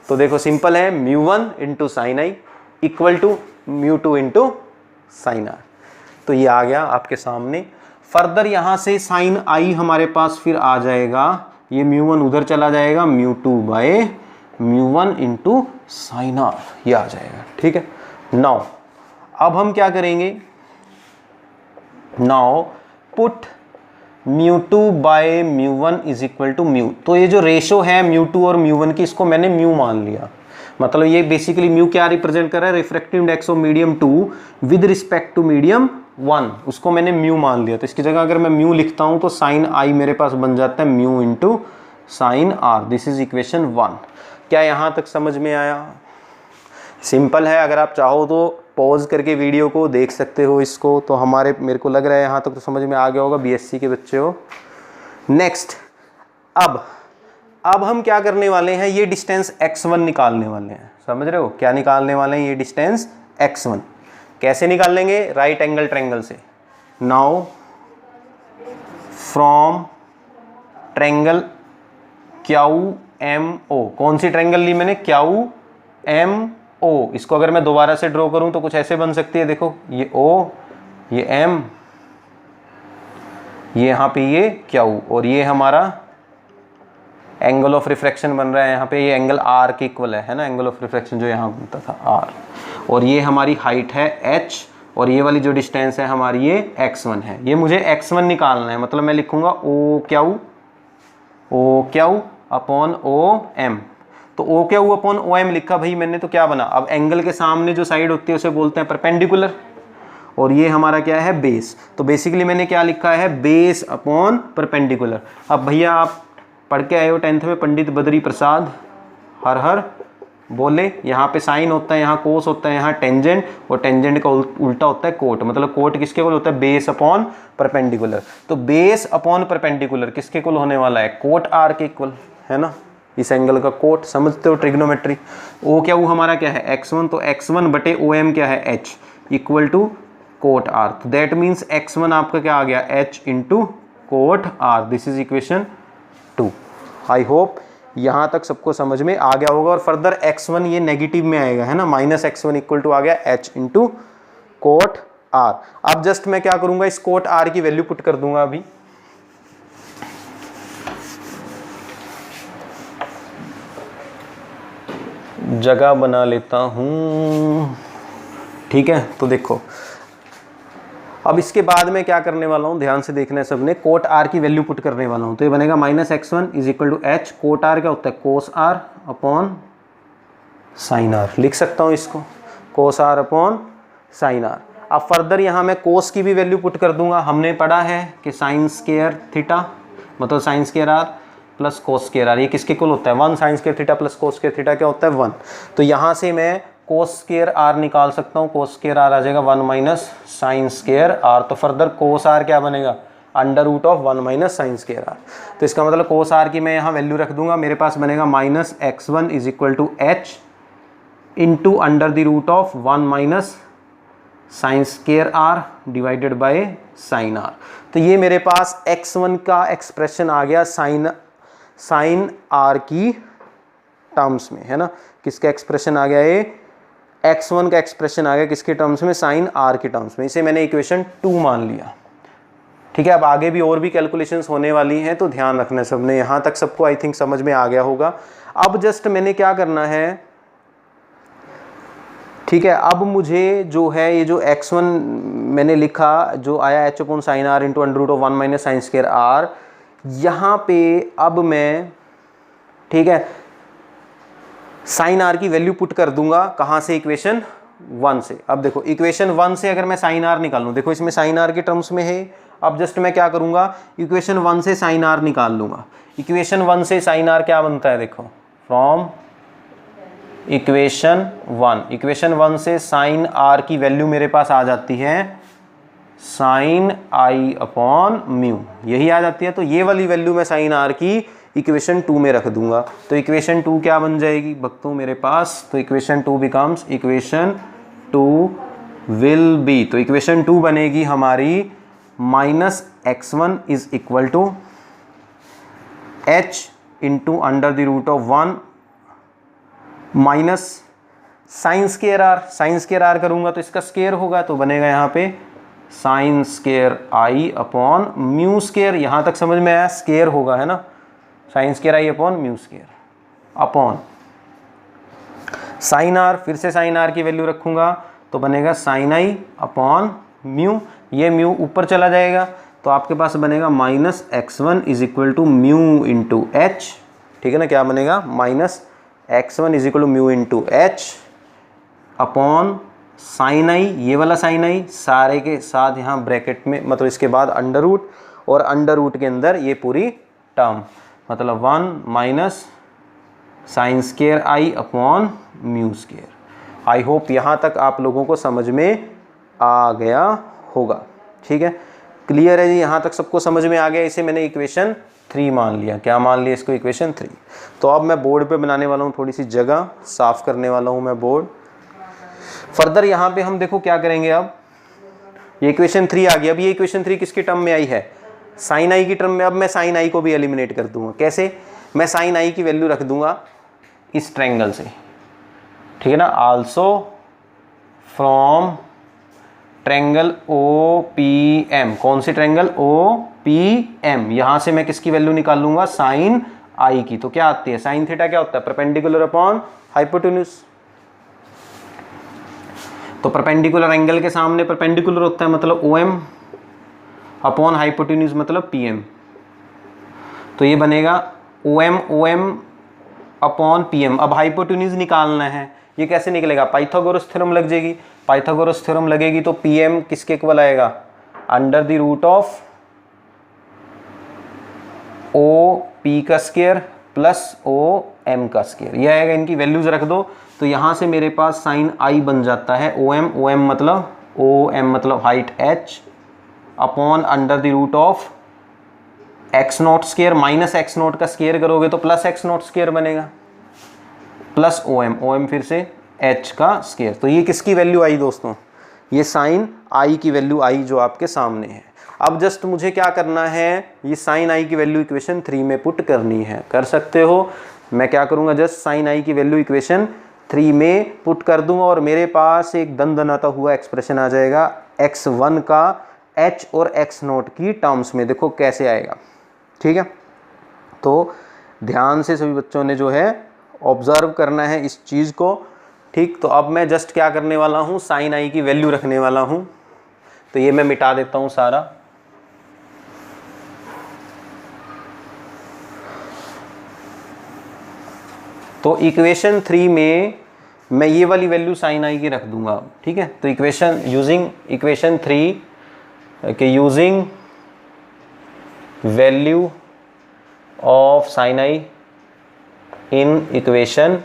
तो देखो सिंपल है, μ1 into sine I equal to μ2 into sine are. तो ये आ गया आपके सामने। फर्दर यहाँ से साइन आई हमारे पास फिर आ जाएगा, ये μ1 उधर चला जाएगा, μ2 बाय μ1 इंटू साइन आर, ये आ जाएगा, ठीक है। नाउ अब हम क्या करेंगे, now put μ2 by μ1 is equal to mu. तो ये जो रेशो है μ2 और μ1 की, इसको मैंने म्यू मान लिया। मतलब ये बेसिकली म्यू क्या रिप्रेजेंट कर रहा है, refractive index of medium 2 with respect to medium 1, उसको मैंने म्यू मान लिया। तो इसकी जगह अगर मैं म्यू लिखता हूं तो साइन आई मेरे पास बन जाता है mu into sine r. This is equation 1। क्या यहां तक समझ में आया? सिंपल है, अगर आप चाहो तो पॉज करके वीडियो को देख सकते हो इसको। तो मेरे को लग रहा है यहाँ तक तो समझ में आ गया होगा, बीएससी के बच्चे हो। नेक्स्ट, अब हम क्या करने वाले हैं, ये डिस्टेंस x1 निकालने वाले हैं। समझ रहे हो क्या निकालने वाले हैं, ये डिस्टेंस x1 कैसे निकालेंगे, राइट एंगल ट्रायंगल से। नाउ फ्रॉम ट्रायंगल QMO, कौन सी ट्रायंगल ली मैंने, QMO। इसको अगर मैं दोबारा से ड्रॉ करूं तो कुछ ऐसे बन सकती है, देखो ये O, ये M, ये यहाँ पे ये Q, और ये हमारा एंगल ऑफ रिफ्रैक्शन बन रहा है यहाँ पे, ये एंगल आर के इक्वल है ना, एंगल ऑफ रिफ्रैक्शन जो यहाँ बनता था आर, और ये हमारी हाइट है एच, और ये वाली जो डिस्टेंस है हमारी ये x1 है। ये मुझे x1 निकालना है, मतलब मैं लिखूंगा O Q upon O M. तो O Q upon O M लिखा भाई मैंने, तो क्या बना, अब एंगल के सामने जो साइड होती है उसे बोलते हैं परपेंडिकुलर, और ये हमारा क्या है बेस। तो बेसिकली मैंने क्या लिखा है, बेस अपॉन परपेंडिकुलर। अब भैया आप पढ़ के आए हो 10th में, पंडित बद्री प्रसाद हर हर बोले, यहाँ पे साइन होता है, यहाँ कोस होता है, यहाँ टेंजेंट, और टेंजेंट का उल्टा होता है कोट। मतलब कोट किसके इक्वल होता है, बेस अपॉन परपेंडिकुलर। तो बेस अपॉन परपेंडिकुलर किसके इक्वल होने वाला है, कोट आर के इक्वल, है ना, इस एंगल का कोट, समझते हो ट्रिग्नोमेट्री। ओ क्या वो हमारा क्या है x1, तो x1 बटे ओ एम क्या है h equal to cot r. तो दैट मीन्स x1 आपका क्या आ गया, h into cot r. This is equation 2। I hope यहाँ तक सबको समझ में आ गया होगा। और फर्दर x1 ये नेगेटिव में आएगा, है ना, माइनस x1 इक्वल टू आ गया h इंटू कोट आर। अब जस्ट मैं क्या करूंगा, इस कोट आर की वैल्यू पुट कर दूंगा अभी। जगह बना लेता हूं, ठीक है। तो देखो अब इसके बाद में क्या करने वाला हूं, ध्यान से देखना है सबने, कोट आर की वैल्यू पुट करने वाला हूं। तो ये बनेगा minus x1 is equal to h, cot r क्या होता है, cos r upon sine r. लिख सकता हूं इसको, cos r upon sine r. अब फर्दर यहां मैं कोस की भी वैल्यू पुट कर दूंगा। हमने पढ़ा है कि साइन स्क्वायर थीटा मतलब sine square r plus cos square r, ये किसके इक्वल होता है, 1 sine square theta plus cos square theta क्या होता है, 1। तो यहाँ से मैं कोस स्क्वायर आर निकाल सकता हूँ, कोस स्क्वायर आर आ जाएगा 1 माइनस साइन स्क्वायर आर। तो फर्दर कोस आर क्या बनेगा, under root of 1 minus sine square r. तो इसका मतलब कोस आर की मैं यहाँ वैल्यू रख दूंगा, मेरे पास बनेगा minus x1 is equal to h into under the root of 1 minus sine square r divided by sine are. तो ये मेरे पास x1 का एक्सप्रेशन आ गया साइन आर की टर्म्स में, है ना। किसका एक्सप्रेशन आ गया, ये x1 का एक्सप्रेशन आ गया किसके टर्म्स में, साइन आर के टर्म्स में। इसे मैंने इक्वेशन 2 मान लिया, ठीक है। अब आगे भी और भी कैलकुलेशंस होने वाली हैं, तो ध्यान रखना सबने। यहाँ तक सबको आई थिंक समझ में आ गया होगा। अब जस्ट मैंने क्या करना है, ठीक है। अब मुझे जो है ये जो x1 मैंने लिखा जो आया h upon sine r into under root of 1 minus sine square r, यहाँ पे अब मैं, ठीक है, साइन आर की वैल्यू पुट कर दूंगा। कहाँ से, इक्वेशन 1 से। अब देखो इक्वेशन 1 से अगर मैं साइन आर निकालूं, देखो इसमें साइन आर के टर्म्स में है। अब जस्ट मैं क्या करूंगा, इक्वेशन 1 से साइन आर निकाल लूंगा। इक्वेशन 1 से साइन आर क्या बनता है, देखो फ्रॉम इक्वेशन 1 से साइन आर की वैल्यू मेरे पास आ जाती है साइन आई अपॉन म्यू, यही आ जाती है। तो ये वाली वैल्यू मैं साइन आर की इक्वेशन 2 में रख दूंगा। तो इक्वेशन 2 क्या बन जाएगी भक्तों मेरे पास, तो equation 2 becomes, equation 2 will be, तो इक्वेशन 2 बनेगी हमारी minus x1 is equal to h into under the root of 1 minus sine square r. Sine square r करूंगा तो इसका स्क्वायर होगा, तो बनेगा यहाँ पे sine square i upon mu square. यहाँ तक समझ में आया, स्क्वायर होगा, है ना, sine square i upon mu square upon sine r. फिर से साइन आर की वैल्यू रखूंगा तो बनेगा साइन आई अपॉन म्यू, ये म्यू ऊपर चला जाएगा तो आपके पास बनेगा minus x1 is equal to mu into H, ठीक है ना। क्या बनेगा, minus x1 is equal to mu into H upon sine I, ये वाला साइन आई सारे के साथ यहाँ ब्रैकेट में, मतलब इसके बाद अंडर रूट, और अंडर रूट के अंदर ये पूरी टर्म, मतलब 1 minus sine square i upon mu square. I hope यहाँ तक आप लोगों को समझ में आ गया होगा, ठीक है, क्लियर है जी। यहाँ तक सबको समझ में आ गया। इसे मैंने इक्वेशन 3 मान लिया। क्या मान लिया इसको, इक्वेशन 3। तो अब मैं बोर्ड पे बनाने वाला हूँ, थोड़ी सी जगह साफ करने वाला हूँ मैं बोर्ड। फर्दर यहाँ पे हम देखो क्या करेंगे, अब ये इक्वेशन 3 आ गया। अब ये इक्वेशन 3 किसकी टर्म में आई है, साइन आई की टर्म में। अब मैं साइन आई को भी एलिमिनेट कर दूंगा। कैसे, मैं साइन आई की वैल्यू रख दूंगा इस ट्रायंगल से, ठीक है ना, also from triangle O P M. कौन सी ट्रायंगल, ओ पी एम। यहां से मैं किसकी वैल्यू निकाल लूंगा, साइन आई की, तो क्या आती है साइन थीटा क्या होता है परपेंडिकुलर अपॉन हाइपोटेन्यूज। तो परपेंडिकुलर एंगल के सामने परपेंडिकुलर होता है मतलब OM अपॉन हाइपोटेन्यूज मतलब PM। तो ये बनेगा OM अपॉन PM। अब हाइपोटेन्यूज निकालना है, ये कैसे निकलेगा, पाइथागोरस थ्योरम लग जाएगी। पाइथागोरस थ्योरम लगेगी तो PM किसके इक्वल आएगा, under the root of OP का स्क्वायर प्लस OM का स्क्वायर, ये आएगा। इनकी वैल्यूज रख दो तो यहाँ से मेरे पास साइन I बन जाता है OM मतलब height H upon under the root of x not square minus x not का स्क्वायर करोगे तो प्लस एक्स नॉट स्क्वायर बनेगा प्लस OM फिर से H का स्क्वायर। तो ये किसकी वैल्यू आई दोस्तों, ये साइन I की वैल्यू आई जो आपके सामने है। अब जस्ट मुझे क्या करना है, ये साइन I की वैल्यू इक्वेशन 3 में पुट करनी है। कर सकते हो, मैं क्या करूँगा, जस्ट साइन I की वैल्यू इक्वेशन 3 में पुट कर दूंगा और मेरे पास एक दनदनाता हुआ एक्सप्रेशन आ जाएगा x1 का H और x0 की टर्म्स में। देखो कैसे आएगा, ठीक है। तो ध्यान से सभी बच्चों ने जो है ऑब्जर्व करना है इस चीज़ को, ठीक। तो अब मैं जस्ट क्या करने वाला हूँ, साइन I की वैल्यू रखने वाला हूँ। तो ये मैं मिटा देता हूँ सारा। तो इक्वेशन 3 में मैं ये वाली वैल्यू साइन I की रख दूंगा, ठीक है। तो इक्वेशन यूजिंग इक्वेशन 3 के using value of sine I in equation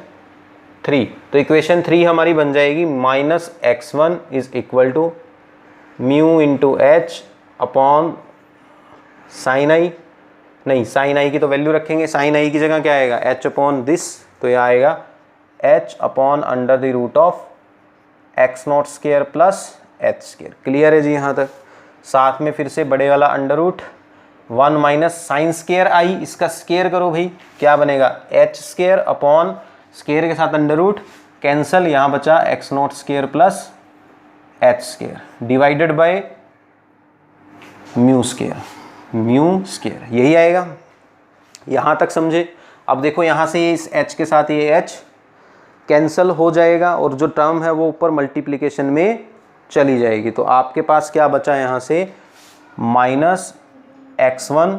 3, तो इक्वेशन 3 हमारी बन जाएगी minus x1 is equal to mu into H upon sine I, नहीं साइन I की तो वैल्यू रखेंगे, साइन I की जगह क्या आएगा h अपॉन दिस, तो यह आएगा h upon under the root of x not square plus h square. Clear है जी यहाँ तक। साथ में फिर से बड़े वाला under root 1 minus sine square I, इसका स्क्वायर करो भाई, क्या बनेगा h स्क्वायर अपॉन स्क्वायर के साथ अंडर रूट कैंसल, यहाँ बचा x not square plus h square divided by mu square, यही आएगा। यहाँ तक समझे। अब देखो यहाँ से इस h के साथ ये h कैंसल हो जाएगा और जो टर्म है वो ऊपर मल्टीप्लिकेशन में चली जाएगी। तो आपके पास क्या बचा यहाँ से minus x1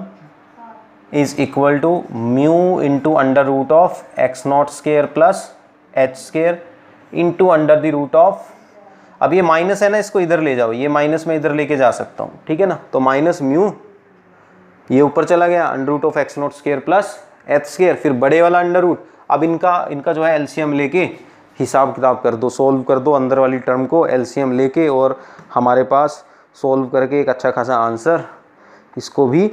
is equal to mu into under root of x not square plus h square into under the root of, अब ये माइनस है ना, इसको इधर ले जाओ, ये माइनस में इधर लेके जा सकता हूँ, ठीक है ना। तो माइनस म्यू ये ऊपर चला गया under root of x not square plus h square, फिर बड़े वाला अंडर रूट। अब इनका जो है एलसीएम लेके हिसाब किताब कर दो, सोल्व कर दो अंदर वाली टर्म को एलसीएम लेके, और हमारे पास सोल्व करके एक अच्छा खासा आंसर इसको भी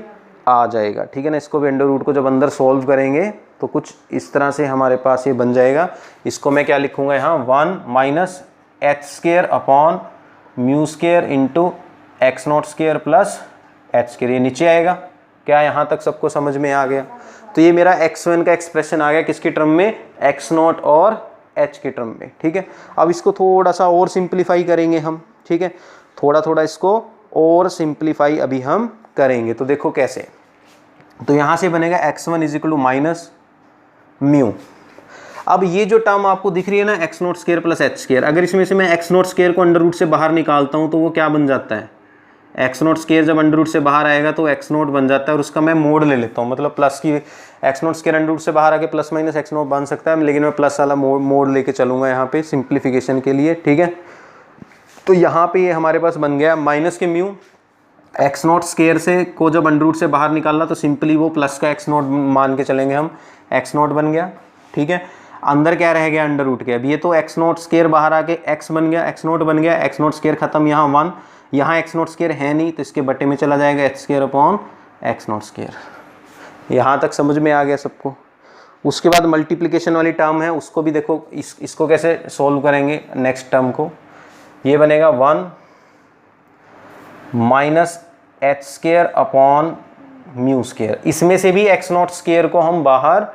आ जाएगा, ठीक है ना। इसको भी अंडर रूट को जब अंदर सोल्व करेंगे तो कुछ इस तरह से हमारे पास ये बन जाएगा। इसको मैं क्या लिखूंगा यहाँ 1 minus H square upon mu square into x not square plus h square, ये नीचे आएगा। क्या यहाँ तक सबको समझ में आ गया। तो ये मेरा x1 का एक्सप्रेशन आ गया किसकी टर्म में, x0 और h की टर्म में, ठीक है। अब इसको थोड़ा सा और सिंप्लीफाई करेंगे हम, ठीक है। थोड़ा इसको और सिंप्लीफाई अभी हम करेंगे। तो देखो कैसे, तो यहाँ से बनेगा x1 is equal to minus mu. अब ये जो टर्म आपको दिख रही है ना x not square plus h square, अगर इसमें से मैं एक्स नॉट स्क्वायर को अंडर रूट से बाहर निकालता हूँ तो वो क्या बन जाता है, एक्स नॉट स्क्वायर जब अंडर रूट से बाहर आएगा तो एक्स नॉट बन जाता है, और उसका मैं मोड ले लेता हूँ, मतलब प्लस की x not square under root से बाहर आके प्लस माइनस एक्स नॉट बन सकता है, लेकिन मैं प्लस वाला मोड लेके चलूँगा यहाँ पे सिंप्लीफिकेशन के लिए, ठीक है। तो यहाँ पे ये हमारे पास बन गया माइनस के म्यू, एक्स नॉट स्क्वायर से को जब अंडर रूट से बाहर निकालना तो सिंपली वो प्लस का एक्स नॉट मान के चलेंगे हम, एक्स नॉट बन गया, ठीक है। अंदर क्या रह गया अंडर रूट के, अब ये तो एक्स नॉट स्क्वायर बाहर आके एक्स बन गया, एक्स नॉट बन गया, एक्स नॉट स्क्वायर खत्म, यहाँ 1, यहाँ एक्स नॉट स्क्वायर है नहीं तो इसके बटे में चला जाएगा H square upon x not square. यहाँ तक समझ में आ गया सबको। उसके बाद मल्टीप्लिकेशन वाली टर्म है, उसको भी देखो इसको कैसे सोल्व करेंगे नेक्स्ट टर्म को। ये बनेगा 1 minus H square upon mu square, इसमें से भी एक्स नॉट स्क्वायर को हम बाहर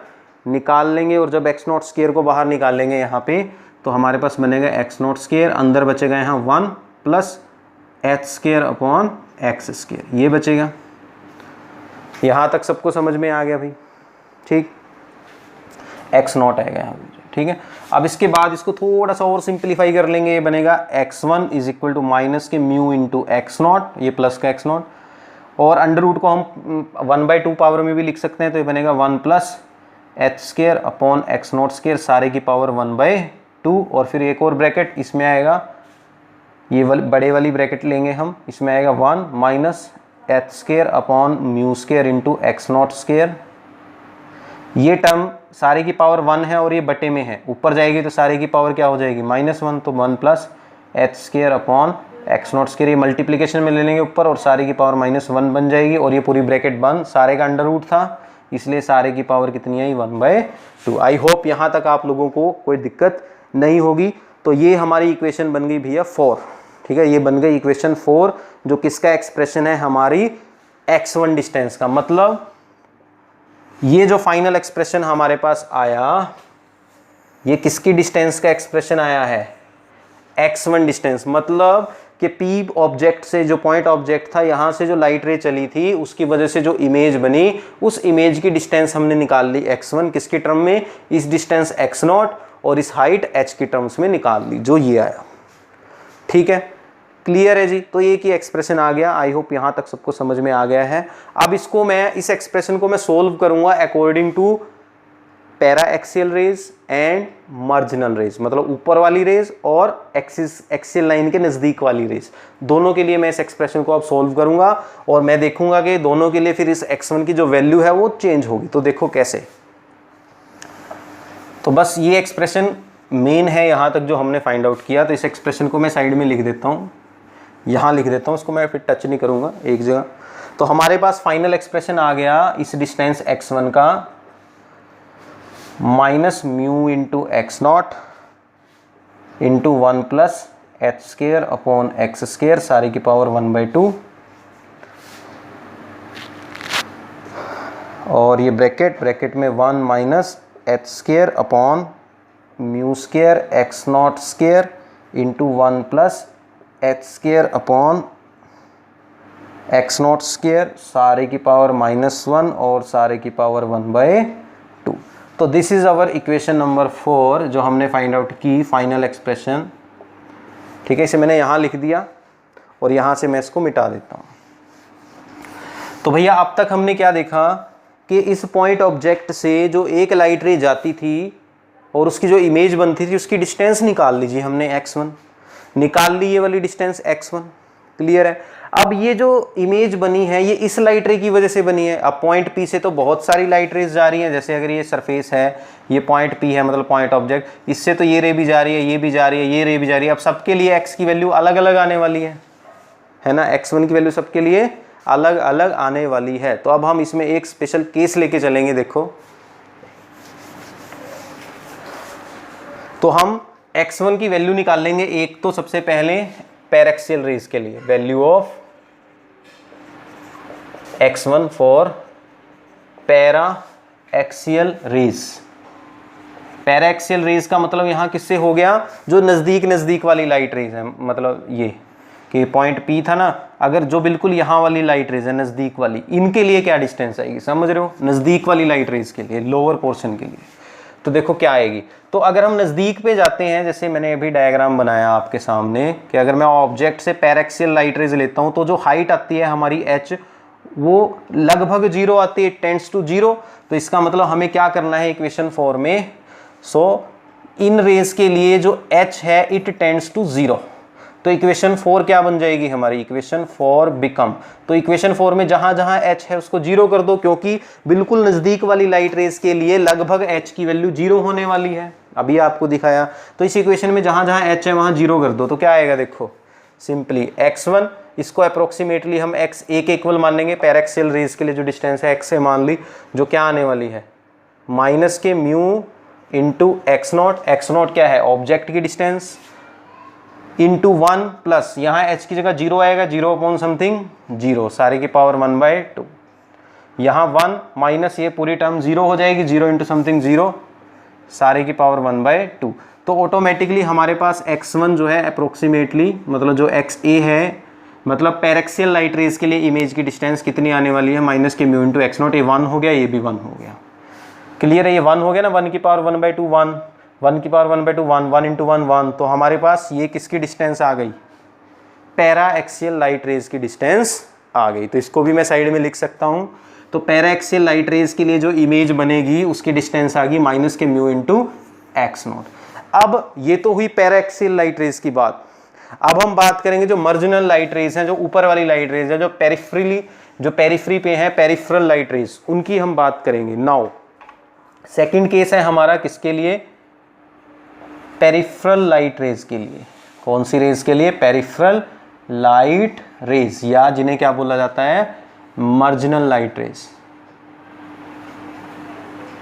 निकाल लेंगे, और जब एक्स नॉट स्क्वायर को बाहर निकालेंगे यहाँ पे तो हमारे पास बनेगा एक्स नॉट स्क्वायर, अंदर बचेगा यहाँ 1 plus h square upon x square, ये बचेगा। यहाँ तक सबको समझ में आ गया भाई, ठीक। एक्स नॉट आएगा यहाँ पे, ठीक है। अब इसके बाद इसको थोड़ा सा और सिंप्लीफाई कर लेंगे, ये बनेगा x1 is equal to minus के म्यू इंटू एक्स नॉट, ये प्लस का एक्स नॉट, और अंडर रूट को हम 1/2 पावर में भी लिख सकते हैं, तो ये बनेगा 1 plus H square upon x not square सारे की पावर 1/2, और फिर एक और ब्रैकेट इसमें आएगा, ये बड़े वाली ब्रैकेट लेंगे हम, इसमें आएगा 1 minus H square upon mu square into x not square. ये टर्म सारे की पावर 1 है और ये बटे में है, ऊपर जाएगी तो सारे की पावर क्या हो जाएगी -1, तो 1 plus H square upon x not square, ये मल्टीप्लीकेशन में ले लेंगे ऊपर और सारे की पावर -1 बन जाएगी, और ये पूरी ब्रैकेट बंद, सारे का अंडर रूट था इसलिए सारे की पावर कितनी आई 1/2। आई होप यहाँ तक आप लोगों को कोई दिक्कत नहीं होगी। तो ये हमारी इक्वेशन बन गई भैया 4, ठीक है, ये बन गई इक्वेशन 4, जो किसका एक्सप्रेशन है, हमारी x1 डिस्टेंस का। मतलब ये जो फाइनल एक्सप्रेशन हमारे पास आया, ये किसकी डिस्टेंस का एक्सप्रेशन आया है, x1 डिस्टेंस। मतलब कि P ऑब्जेक्ट से, जो पॉइंट ऑब्जेक्ट था, यहाँ से जो लाइट रे चली थी उसकी वजह से जो इमेज बनी, उस इमेज की डिस्टेंस हमने निकाल ली x1, किसके टर्म में, इस डिस्टेंस x0 और इस हाइट h की टर्म्स में निकाल ली, जो ये आया, ठीक है, क्लियर है जी। तो ये की एक्सप्रेशन आ गया, आई होप यहाँ तक सबको समझ में आ गया है। अब इसको मैं, इस एक्सप्रेशन को मैं सोल्व करूंगा according to paraxial rays and marginal rays, मतलब ऊपर वाली रेज और एक्सियल लाइन के नज़दीक वाली रेज, दोनों के लिए मैं इस एक्सप्रेशन को अब सोल्व करूंगा, और मैं देखूंगा कि दोनों के लिए फिर इस x1 की जो वैल्यू है वो चेंज होगी। तो देखो कैसे, तो बस ये एक्सप्रेशन मेन है यहाँ तक जो हमने फाइंड आउट किया। तो इस एक्सप्रेशन को मैं साइड में लिख देता हूँ, यहाँ लिख देता हूँ, उसको मैं फिर टच नहीं करूँगा एक जगह। तो हमारे पास फाइनल एक्सप्रेशन आ गया इस डिस्टेंस x1 का, minus mu into x not into 1 plus H square upon x square सारे की पावर 1/2, और ये ब्रैकेट में 1 minus H square upon mu square x not square into 1 plus H square upon x not square सारे की power -1 और सारे की पावर 1/2। तो this is our equation number 4 जो हमने फाइंड आउट की, फाइनल एक्सप्रेशन, ठीक है। इसे मैंने यहाँ लिख दिया और यहाँ से मैं इसको मिटा देता हूँ। तो भैया अब तक हमने क्या देखा कि इस पॉइंट ऑब्जेक्ट से जो एक लाइट रे जाती थी और उसकी जो इमेज बनती थी उसकी डिस्टेंस निकाल लीजिए हमने, x1 निकाल ली, ये वाली डिस्टेंस x1, क्लियर है। अब ये जो इमेज बनी है ये इस लाइट रे की वजह से बनी है। अब पॉइंट P से तो बहुत सारी लाइट रेज जा रही हैं, जैसे अगर ये सरफेस है, ये पॉइंट P है मतलब पॉइंट ऑब्जेक्ट, इससे तो ये रे भी जा रही है, ये भी जा रही है, ये रे भी जा रही है। अब सबके लिए x की वैल्यू अलग अलग आने वाली है ना, x1 की वैल्यू सबके लिए अलग अलग आने वाली है। तो अब हम इसमें एक स्पेशल केस लेके चलेंगे। देखो, तो हम x1 की वैल्यू निकाल लेंगे। एक तो सबसे पहले पैरेक्सियल रेज के लिए value of x1 for paraxial rays. Paraxial rays का मतलब यहाँ किससे हो गया, जो नज़दीक वाली लाइट रेज है, मतलब ये कि पॉइंट P था ना, अगर जो बिल्कुल यहाँ वाली लाइट रेज है नज़दीक वाली, इनके लिए क्या डिस्टेंस आएगी, समझ रहे हो, नज़दीक वाली लाइट रेज के लिए, लोअर पोर्शन के लिए। तो देखो क्या आएगी। तो अगर हम नज़दीक पे जाते हैं, जैसे मैंने अभी डायग्राम बनाया आपके सामने कि अगर मैं ऑब्जेक्ट से पैरेक्सियल लाइट रेज लेता हूँ तो जो हाइट आती है हमारी h वो लगभग 0 आती है, टेंड्स टू 0। तो इसका मतलब हमें क्या करना है इक्वेशन 4 में, सो इन रेज के लिए जो h है इट टेंड्स टू 0। तो इक्वेशन 4 क्या बन जाएगी हमारी, इक्वेशन 4 बिकम, तो इक्वेशन 4 में जहां जहां h है उसको 0 कर दो, क्योंकि बिल्कुल नज़दीक वाली लाइट रेज के लिए लगभग h की वैल्यू 0 होने वाली है, अभी आपको दिखाया। तो इस इक्वेशन में जहां जहां h है वहां 0 कर दो, तो क्या आएगा, देखो सिंपली x1, इसको अप्रोक्सीमेटली हम x1 के इक्वल मानेंगे, पैरेक्सियल रेज के लिए जो डिस्टेंस है x से मान ली, जो क्या आने वाली है माइनस के म्यू इंटू एक्स नॉट क्या है ऑब्जेक्ट की डिस्टेंस, इंटू 1 प्लस यहाँ h की जगह 0 आएगा, 0 अपॉन समथिंग 0 सारे की पावर 1/2, यहाँ 1 माइनस ये पूरी टर्म 0 हो जाएगी, 0 इंटू समथिंग 0 सारे की पावर 1/2। तो ऑटोमेटिकली हमारे पास x1 जो है अप्रोक्सीमेटली, मतलब जो xa है, मतलब पैरेक्सियल लाइट रेज के लिए इमेज की डिस्टेंस कितनी आने वाली है, माइनस के म्यू इंटू एक्स नॉट, ये 1 हो गया, ये भी 1 हो गया। क्लियर है, ये 1 हो गया ना, 1 की पावर 1/2 1, 1 की पावर 1/2 1, 1 × 1 1, तो हमारे पास ये किसकी डिस्टेंस आ गई, पैरा एक्सियल लाइट रेज की डिस्टेंस आ गई। तो इसको भी मैं साइड में लिख सकता हूँ। तो पैरा एक्सियल लाइट रेज के लिए जो इमेज बनेगी उसकी डिस्टेंस आ गई माइनस के म्यू इंटू एक्स नॉट। अब ये तो हुई पैरा एक्सियल लाइट रेज की बात। अब हम बात करेंगे जो मार्जिनल लाइट रेज हैं, जो ऊपर वाली लाइट रेज है, जो पेरिफ्री पे हैं, पेरिफेरल लाइट रेज, उनकी हम बात करेंगे। नाउ सेकंड केस है हमारा किसके लिए, पेरिफेरल लाइट रेज के लिए। कौन सी रेज के लिए, पेरिफेरल लाइट रेज, या जिन्हें क्या बोला जाता है, मार्जिनल लाइट रेज।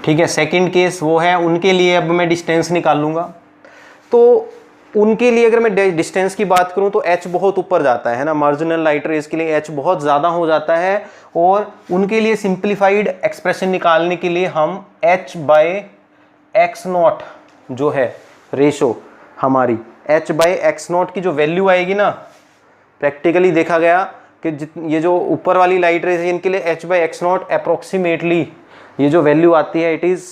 ठीक है, सेकंड केस वो है, उनके लिए अब मैं डिस्टेंस निकालूंगा। तो उनके लिए अगर मैं डिस्टेंस की बात करूं तो h बहुत ऊपर जाता है ना, मार्जिनल लाइट रेज के लिए h बहुत ज़्यादा हो जाता है, और उनके लिए सिंप्लीफाइड एक्सप्रेशन निकालने के लिए हम h/x0 जो है रेशो हमारी, h/x0 की जो वैल्यू आएगी ना, प्रैक्टिकली देखा गया कि ये जो ऊपर वाली लाइट रेज है इनके लिए h/x0 अप्रोक्सीमेटली ये जो वैल्यू आती है it is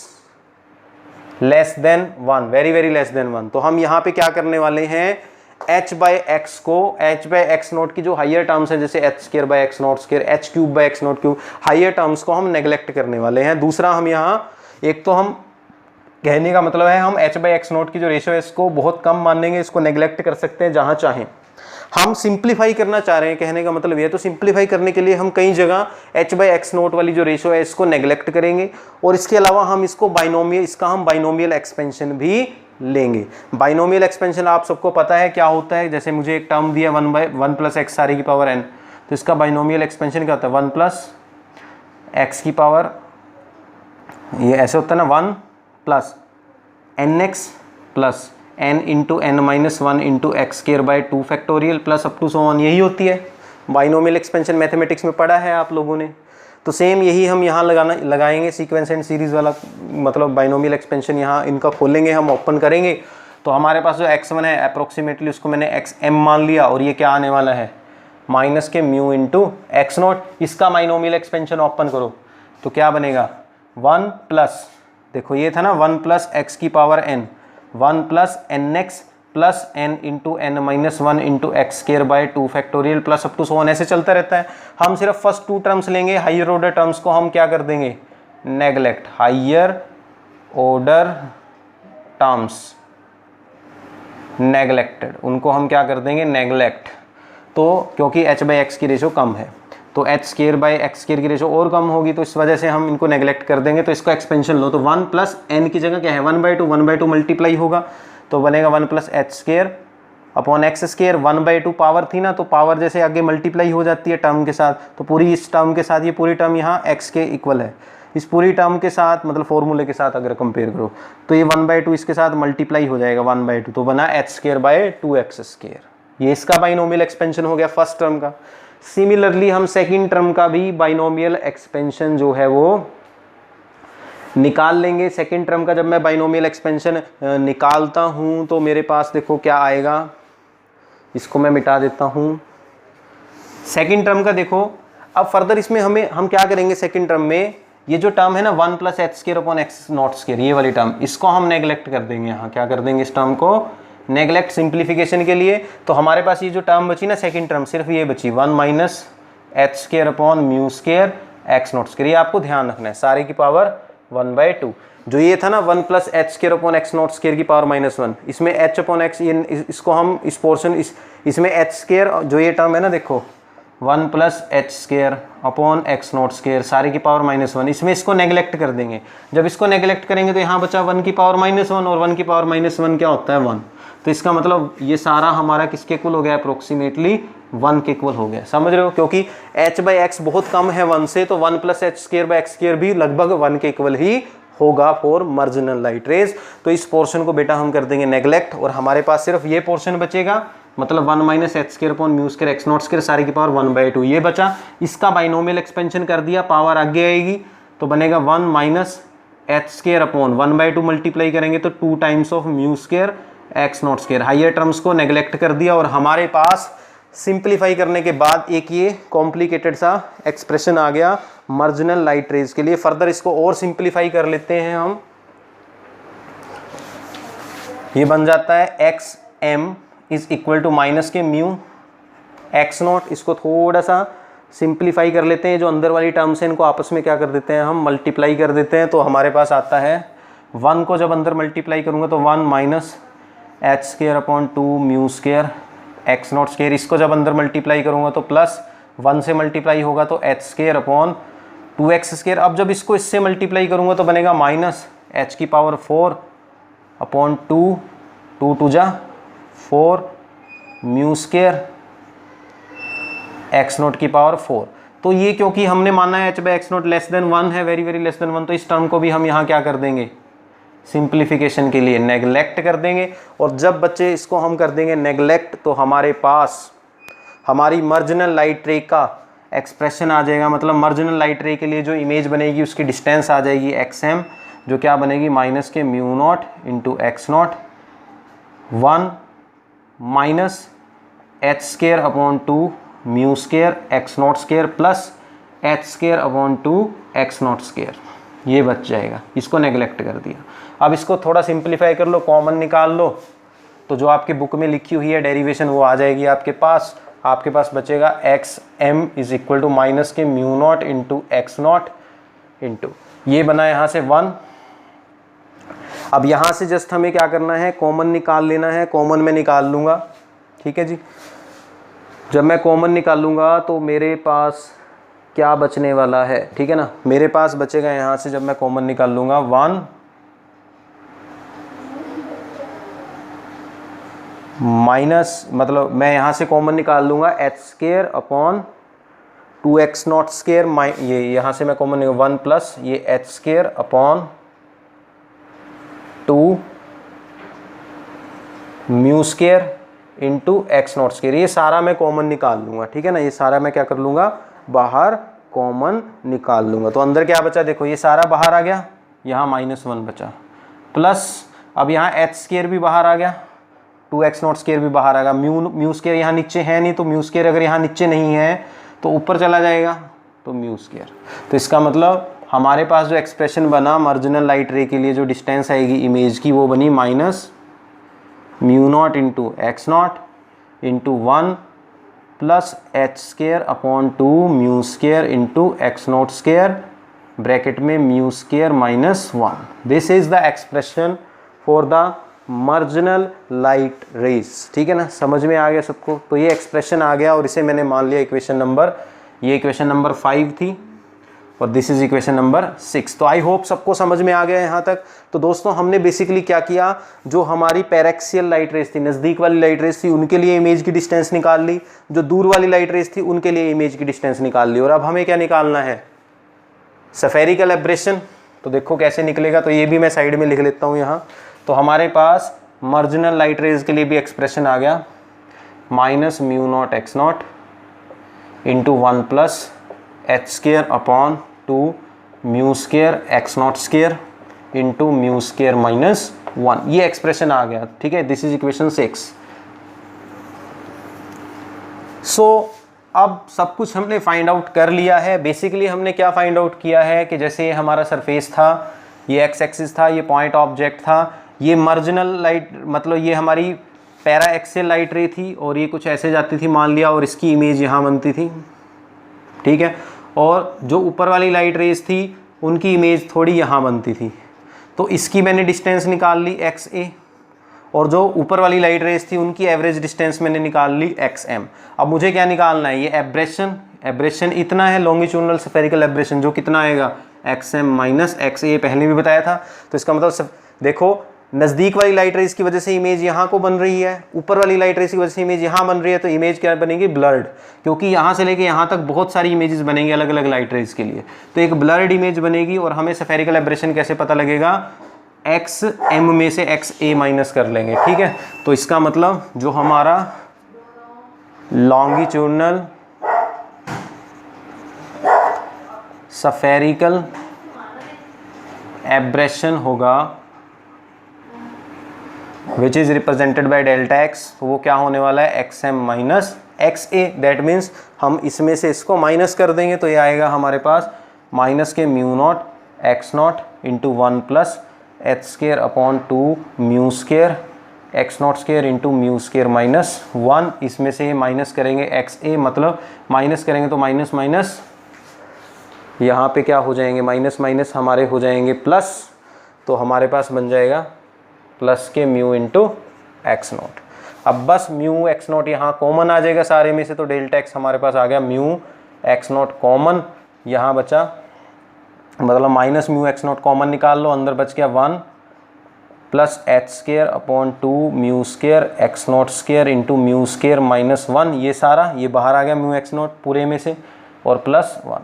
less than 1, very very less than 1। तो हम यहाँ पे क्या करने वाले हैं, h/x को, h/x0 की जो हाइयर टर्म्स है जैसे h²/x0², h³ हाइयर टर्म्स को हम नेग्लेक्ट करने वाले हैं। दूसरा हम यहाँ, एक तो हम कहने का मतलब है हम h/x0 की जो रेशो है इसको बहुत कम मानेंगे, इसको नेग्लेक्ट कर सकते हैं जहाँ चाहें। हम सिंप्लीफाई करना चाह रहे हैं, कहने का मतलब ये, तो सिंप्लीफाई करने के लिए हम कई जगह h/x0 वाली जो रेशो है इसको नेग्लेक्ट करेंगे, और इसके अलावा हम इसको बाइनोमियल, इसका हम बाइनोमियल एक्सपेंशन भी लेंगे। बाइनोमियल एक्सपेंशन आप सबको पता है क्या होता है, जैसे मुझे एक टर्म दिया 1 + x सारी की पावर n, तो इसका बाइनोमियल एक्सपेंशन क्या होता है, 1 + x की पावर, ये ऐसे होता है ना, 1 + nx + n × n-1 × x² 2 plus up to so on, यही होती है बाइनोमियल एक्सपेंशन। मैथमेटिक्स में पढ़ा है आप लोगों ने, तो सेम यही हम यहाँ लगाएंगे, सीक्वेंस एंड सीरीज वाला, मतलब बाइनोमियल एक्सपेंशन यहाँ इनका खोलेंगे, हम ओपन करेंगे। तो हमारे पास जो x1 है अप्रोक्सीमेटली उसको मैंने xm मान लिया, और ये क्या आने वाला है, माइनस के म्यू इंटू x0। इसका बाइनोमियल एक्सपेंशन ओपन करो तो क्या बनेगा, 1 +, देखो ये था ना 1 + x की power n, 1 + nx + n × n-1 × x² 2 plus up to so on, ऐसे चलता रहता है। हम सिर्फ फर्स्ट 2 टर्म्स लेंगे, हाइयर ऑर्डर टर्म्स को हम क्या कर देंगे, neglect, higher order terms neglected, उनको हम क्या कर देंगे, नेग्लेक्ट। तो क्योंकि h/x की रेशो कम है, तो h² की रेशो और कम होगी, तो इस वजह से हम इनको नेग्लेक्ट कर देंगे। तो इसका एक्सपेंशन लो, तो 1 + n की जगह क्या है, 1/2 मल्टीप्लाई होगा, तो बनेगा 1 + h² अपॉन x², 1/2 पावर थी ना, तो पावर जैसे आगे मल्टीप्लाई हो जाती है टर्म के साथ, तो पूरी इस टर्म के साथ ये पूरी टर्म यहाँ x के इक्वल है, इस पूरी टर्म के साथ, मतलब फॉर्मूले के साथ अगर कंपेयर करो तो ये 1/2 इसके साथ मल्टीप्लाई हो जाएगा 1/2, तो बना h²/2x²। ये इसका बाइनोमियल एक्सपेंशन हो गया फर्स्ट टर्म का। सिमिलरली हम सेकंड टर्म का भी बाइनोमियल एक्सपेंशन जो है वो निकाल लेंगे। सेकंड टर्म का जब मैं बाइनोमियल एक्सपेंशन निकालता हूं तो मेरे पास देखो क्या आएगा, इसको मैं मिटा देता हूं। सेकंड टर्म का देखो, अब फर्दर इसमें हम क्या करेंगे, सेकंड टर्म में ये जो टर्म है ना 1 + h² x0², ये वाली टर्म, इसको हम नेग्लेक्ट कर देंगे। यहाँ क्या कर देंगे, इस टर्म को नेग्लेक्ट सिंप्लीफिकेशन के लिए। तो हमारे पास ये जो टर्म बची ना सेकंड टर्म, सिर्फ ये बची 1 - h² μ² x0², ये आपको ध्यान रखना है, सारे की पावर 1/2। जो ये था ना 1 + h² x0² की पावर -1, इसमें h/x, इसको हम इस पोर्शन, इसमें h² जो ये टर्म है ना, देखो 1 + h² x0², सारी की पावर -1, इसमें इसको नेग्लेक्ट कर देंगे। जब इसको नेग्लेक्ट करेंगे तो यहाँ बचा 1 की पावर -1, और 1 की पावर -1 क्या होता है, 1। तो इसका मतलब ये सारा हमारा किसके इक्वल हो गया, अप्रोक्सीमेटली 1 के इक्वल हो गया। समझ रहे हो, क्योंकि h/x बहुत कम है 1 से, तो 1 + h² भी लगभग 1 के इक्वल ही होगा फॉर मार्जिनल लाइट रेज। तो इस पोर्शन को बेटा हम कर देंगे नेग्लेक्ट, और हमारे पास सिर्फ ये पोर्शन बचेगा, मतलब 1 - h² μ² x0², सारी की पावर 1/2 ये बचा। इसका बाइनोमियल एक्सपेंशन कर दिया, पावर आगे आएगी, तो बनेगा 1 - h² 1/2 मल्टीप्लाई करेंगे तो 2 times of μ² x0²। Higher terms को नेग्लेक्ट कर दिया, और हमारे पास सिंप्लीफाई करने के बाद एक ये कॉम्प्लिकेटेड सा एक्सप्रेशन आ गया, मार्जिनल लाइट रेज के लिए। फर्दर इसको और सिंप्लीफाई कर लेते हैं हम, ये बन जाता है x M is equal to minus के म्यू एक्स नॉट। इसको थोड़ा सा सिंप्लीफाई कर लेते हैं, जो अंदर वाली टर्म्स हैं इनको आपस में क्या कर देते हैं हम, मल्टीप्लाई कर देते हैं। तो हमारे पास आता है 1 को जब अंदर मल्टीप्लाई करूँगा तो 1 minus H square upon 2 mu square x not square. इसको जब अंदर मल्टीप्लाई करूँगा तो प्लस 1 से मल्टीप्लाई होगा तो H square upon 2x square. अब जब इसको इससे मल्टीप्लाई करूँगा तो बनेगा माइनस एच की पावर 4 अपॉन 2 2 जा 4 म्यू स्केयर एक्स नोट की पावर 4। तो ये क्योंकि हमने माना है H by x note less than 1 है, वेरी वेरी लेस देन 1, तो इस टर्म को भी हम यहाँ क्या कर देंगे, सिंप्लीफिकेशन के लिए नेगलेक्ट कर देंगे। और जब बच्चे इसको हम कर देंगे नेगलेक्ट तो हमारे पास हमारी मार्जिनल लाइट रे का एक्सप्रेशन आ जाएगा। मतलब मार्जिनल लाइट रे के लिए जो इमेज बनेगी उसकी डिस्टेंस आ जाएगी XM, जो क्या बनेगी माइनस के mu not into x not 1 minus H square upon 2 mu square x not square plus H square upon 2 x not square, ये बच जाएगा। इसको नेगलेक्ट कर दिया। अब इसको थोड़ा सिंप्लीफाई कर लो, कॉमन निकाल लो, तो जो आपकी बुक में लिखी हुई है डेरिवेशन वो आ जाएगी आपके पास। आपके पास बचेगा X M is equal to minus के mu not into x not into, ये बना यहाँ से 1। अब यहाँ से जस्ट हमें क्या करना है, कॉमन निकाल लेना है। कॉमन में निकाल लूँगा, ठीक है जी। जब मैं कॉमन निकालूंगा तो मेरे पास क्या बचने वाला है, ठीक है ना, मेरे पास बचेगा यहाँ से जब मैं कॉमन निकाल लूँगा 1 माइनस, मतलब मैं यहाँ से कॉमन निकाल लूँगा H square upon 2x not square, ये यहाँ से मैं कॉमन 1 प्लस ये H square upon 2 mu square into x not square, ये सारा मैं कॉमन निकाल लूँगा, ठीक है ना। ये सारा मैं क्या कर लूँगा, बाहर कॉमन निकाल लूँगा। तो अंदर क्या बचा, देखो ये सारा बाहर आ गया, यहाँ -1 बचा, प्लस अब यहाँ एच स्केयर भी बाहर आ गया, 2x नॉट स्केयर भी बाहर आ गया। म्यू स्केयर यहाँ नीचे है नहीं, तो म्यू स्केयर अगर यहाँ नीचे नहीं है तो ऊपर चला जाएगा, तो म्यू स्केयर। तो इसका मतलब हमारे पास जो एक्सप्रेशन बना मार्जिनल लाइट रे के लिए जो डिस्टेंस आएगी इमेज की, वो बनी minus mu not into x not into 1 plus H square upon 2 mu square into x not square bracket में mu square -1। This is the expression for the marginal light rays, ठीक है ना। समझ में आ गया सबको। तो ये एक्सप्रेशन आ गया और इसे मैंने मान लिया इक्वेशन नंबर, ये इक्वेशन नंबर 5 थी और दिस इज इक्वेशन नंबर 6। तो आई होप सबको समझ में आ गया यहाँ तक। तो दोस्तों हमने बेसिकली क्या किया, जो हमारी पैरेक्सियल लाइट रेज थी, नज़दीक वाली लाइट रेज थी, उनके लिए इमेज की डिस्टेंस निकाल ली, जो दूर वाली लाइट रेज थी उनके लिए इमेज की डिस्टेंस निकाल ली। और अब हमें क्या निकालना है, स्फेरिकल एब्रेशन। तो देखो कैसे निकलेगा, तो ये भी मैं साइड में लिख लेता हूँ यहाँ। तो हमारे पास मार्जिनल लाइट रेज के लिए भी एक्सप्रेशन आ गया, minus mu not x not into 1 plus H square upon 2 mu square x not square into mu square -1, ये एक्सप्रेशन आ गया, ठीक है। This is equation 6। सो अब सब कुछ हमने फाइंड आउट कर लिया है। बेसिकली हमने क्या फाइंड आउट किया है कि जैसे ये हमारा सरफेस था, ये एक्स एक्सिस था, ये पॉइंट ऑब्जेक्ट था, ये मार्जिनल लाइट मतलब ये हमारी पैरा एक्सेल लाइट रे थी और ये कुछ ऐसे जाती थी मान लिया, और इसकी इमेज यहाँ बनती थी, ठीक है। और जो ऊपर वाली लाइट रेज थी उनकी इमेज थोड़ी यहाँ बनती थी, तो इसकी मैंने डिस्टेंस निकाल ली XA, और जो ऊपर वाली लाइट रेज थी उनकी एवरेज डिस्टेंस मैंने निकाल ली XM। अब मुझे क्या निकालना है, ये एब्रेशन इतना है, लॉन्गिट्यूडनल स्फेरिकल एब्रेशन, जो कितना आएगा XM - XA, पहले भी बताया था। तो इसका मतलब देखो, नज़दीक वाली लाइट रेज की वजह से इमेज यहाँ को बन रही है, ऊपर वाली लाइट रेज की वजह से इमेज यहाँ बन रही है, तो इमेज क्या बनेगी, ब्लर्ड, क्योंकि यहाँ से लेके यहाँ तक बहुत सारी इमेजेस बनेंगी अलग अलग लाइट रेज के लिए, तो एक ब्लर्ड इमेज बनेगी। और हमें स्फेरिकल एब्रेशन कैसे पता लगेगा, XM में से XA माइनस कर लेंगे, ठीक है। तो इसका मतलब जो हमारा लॉन्गिट्यूडनल स्फेरिकल एब्रेशन होगा which is represented by delta x, तो वो क्या होने वाला है, XM - XA। दैट मीन्स हम इसमें से इसको माइनस कर देंगे तो ये आएगा हमारे पास माइनस के mu not x not into 1 plus H square upon 2 mu square x not square into mu square minus 1। इसमें से माइनस करेंगे एक्स ए, मतलब माइनस करेंगे तो माइनस माइनस यहाँ पे क्या हो जाएंगे, माइनस माइनस हमारे हो जाएंगे प्लस, तो हमारे पास बन जाएगा प्लस के म्यू इंटू एक्स नॉट। अब बस म्यू एक्स नॉट यहाँ कॉमन आ जाएगा सारे में से, तो डेल्टा एक्स हमारे पास आ गया, म्यू एक्स नॉट कॉमन यहाँ बचा, मतलब minus mu x not common निकाल लो, अंदर बच गया 1 plus H square upon 2 mu square x not square into mu square minus 1। ये सारा ये बाहर आ गया म्यू एक्स नॉट पूरे में से, और प्लस 1,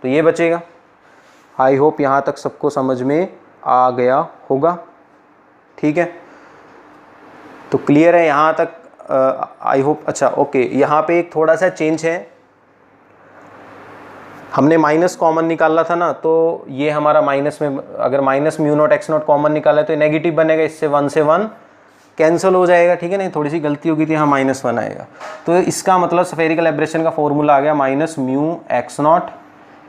तो ये बचेगा। आई होप यहाँ तक सबको समझ में आ गया होगा, ठीक है, तो क्लियर है यहाँ तक, आई होप। अच्छा ओके, यहाँ पे एक थोड़ा सा चेंज है, हमने माइनस कॉमन निकाला था ना, तो ये हमारा माइनस में, अगर minus mu not x not common निकाला है तो नेगेटिव बनेगा, इससे 1 से 1 कैंसिल हो जाएगा, ठीक है, नहीं थोड़ी सी गलती हो गई थी, यहाँ -1 आएगा। तो इसका मतलब स्फेरिकल एब्रेशन का फॉर्मूला आ गया minus mu x not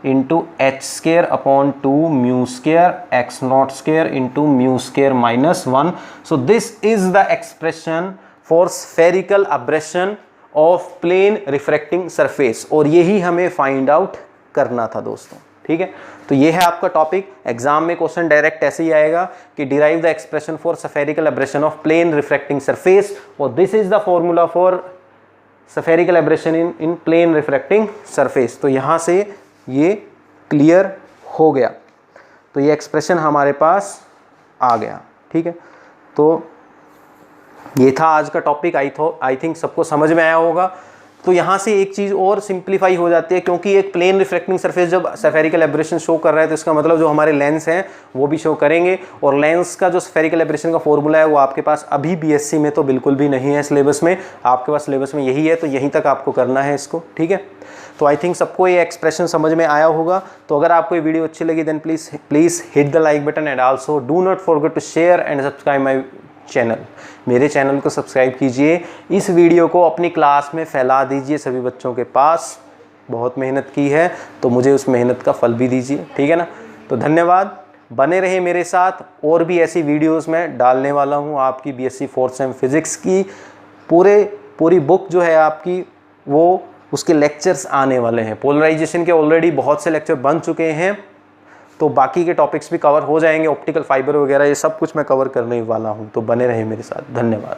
into h square upon 2 mu square x not square into mu square minus 1। So this is the expression for spherical aberration of plane refracting surface, और यही हमें find out करना था दोस्तों, ठीक है। तो ये है आपका टॉपिक, एग्जाम में क्वेश्चन डायरेक्ट ऐसे ही आएगा कि derive the expression for spherical aberration of plane refracting surface, और this is the formula for spherical aberration in plane refracting surface. तो यहाँ से ये क्लियर हो गया, तो ये एक्सप्रेशन हमारे पास आ गया, ठीक है। तो ये था आज का टॉपिक, आई थिंक सबको समझ में आया होगा। तो यहाँ से एक चीज़ और सिंप्लीफाई हो जाती है, क्योंकि एक प्लेन रिफ्लेक्टिंग सरफेस जब स्फेरिकल एब्रेशन शो कर रहा है तो इसका मतलब जो हमारे लेंस हैं वो भी शो करेंगे, और लेंस का जो स्फेरिकल एब्रेशन का फॉर्मूला है वो आपके पास अभी बीएससी में तो बिल्कुल भी नहीं है सिलेबस में, आपके पास सिलेबस में यही है, तो यहीं तक आपको करना है इसको, ठीक है। तो आई थिंक सबको ये एक्सप्रेशन समझ में आया होगा। तो अगर आपको ये वीडियो अच्छी लगी then please hit the like button, and also do not forget to share and subscribe my channel. मेरे चैनल को सब्सक्राइब कीजिए, इस वीडियो को अपनी क्लास में फैला दीजिए सभी बच्चों के पास। बहुत मेहनत की है तो मुझे उस मेहनत का फल भी दीजिए, ठीक है ना। तो धन्यवाद, बने रहे मेरे साथ, और भी ऐसी वीडियोस मैं डालने वाला हूँ आपकी बीएससी 4th सेम फिजिक्स की पूरी बुक जो है आपकी, वो उसके लेक्चर्स आने वाले हैं। पोलराइजेशन के ऑलरेडी बहुत से लेक्चर बन चुके हैं, तो बाकी के टॉपिक्स भी कवर हो जाएंगे, ऑप्टिकल फाइबर वगैरह ये सब कुछ मैं कवर करने वाला हूं। तो बने रहे मेरे साथ, धन्यवाद।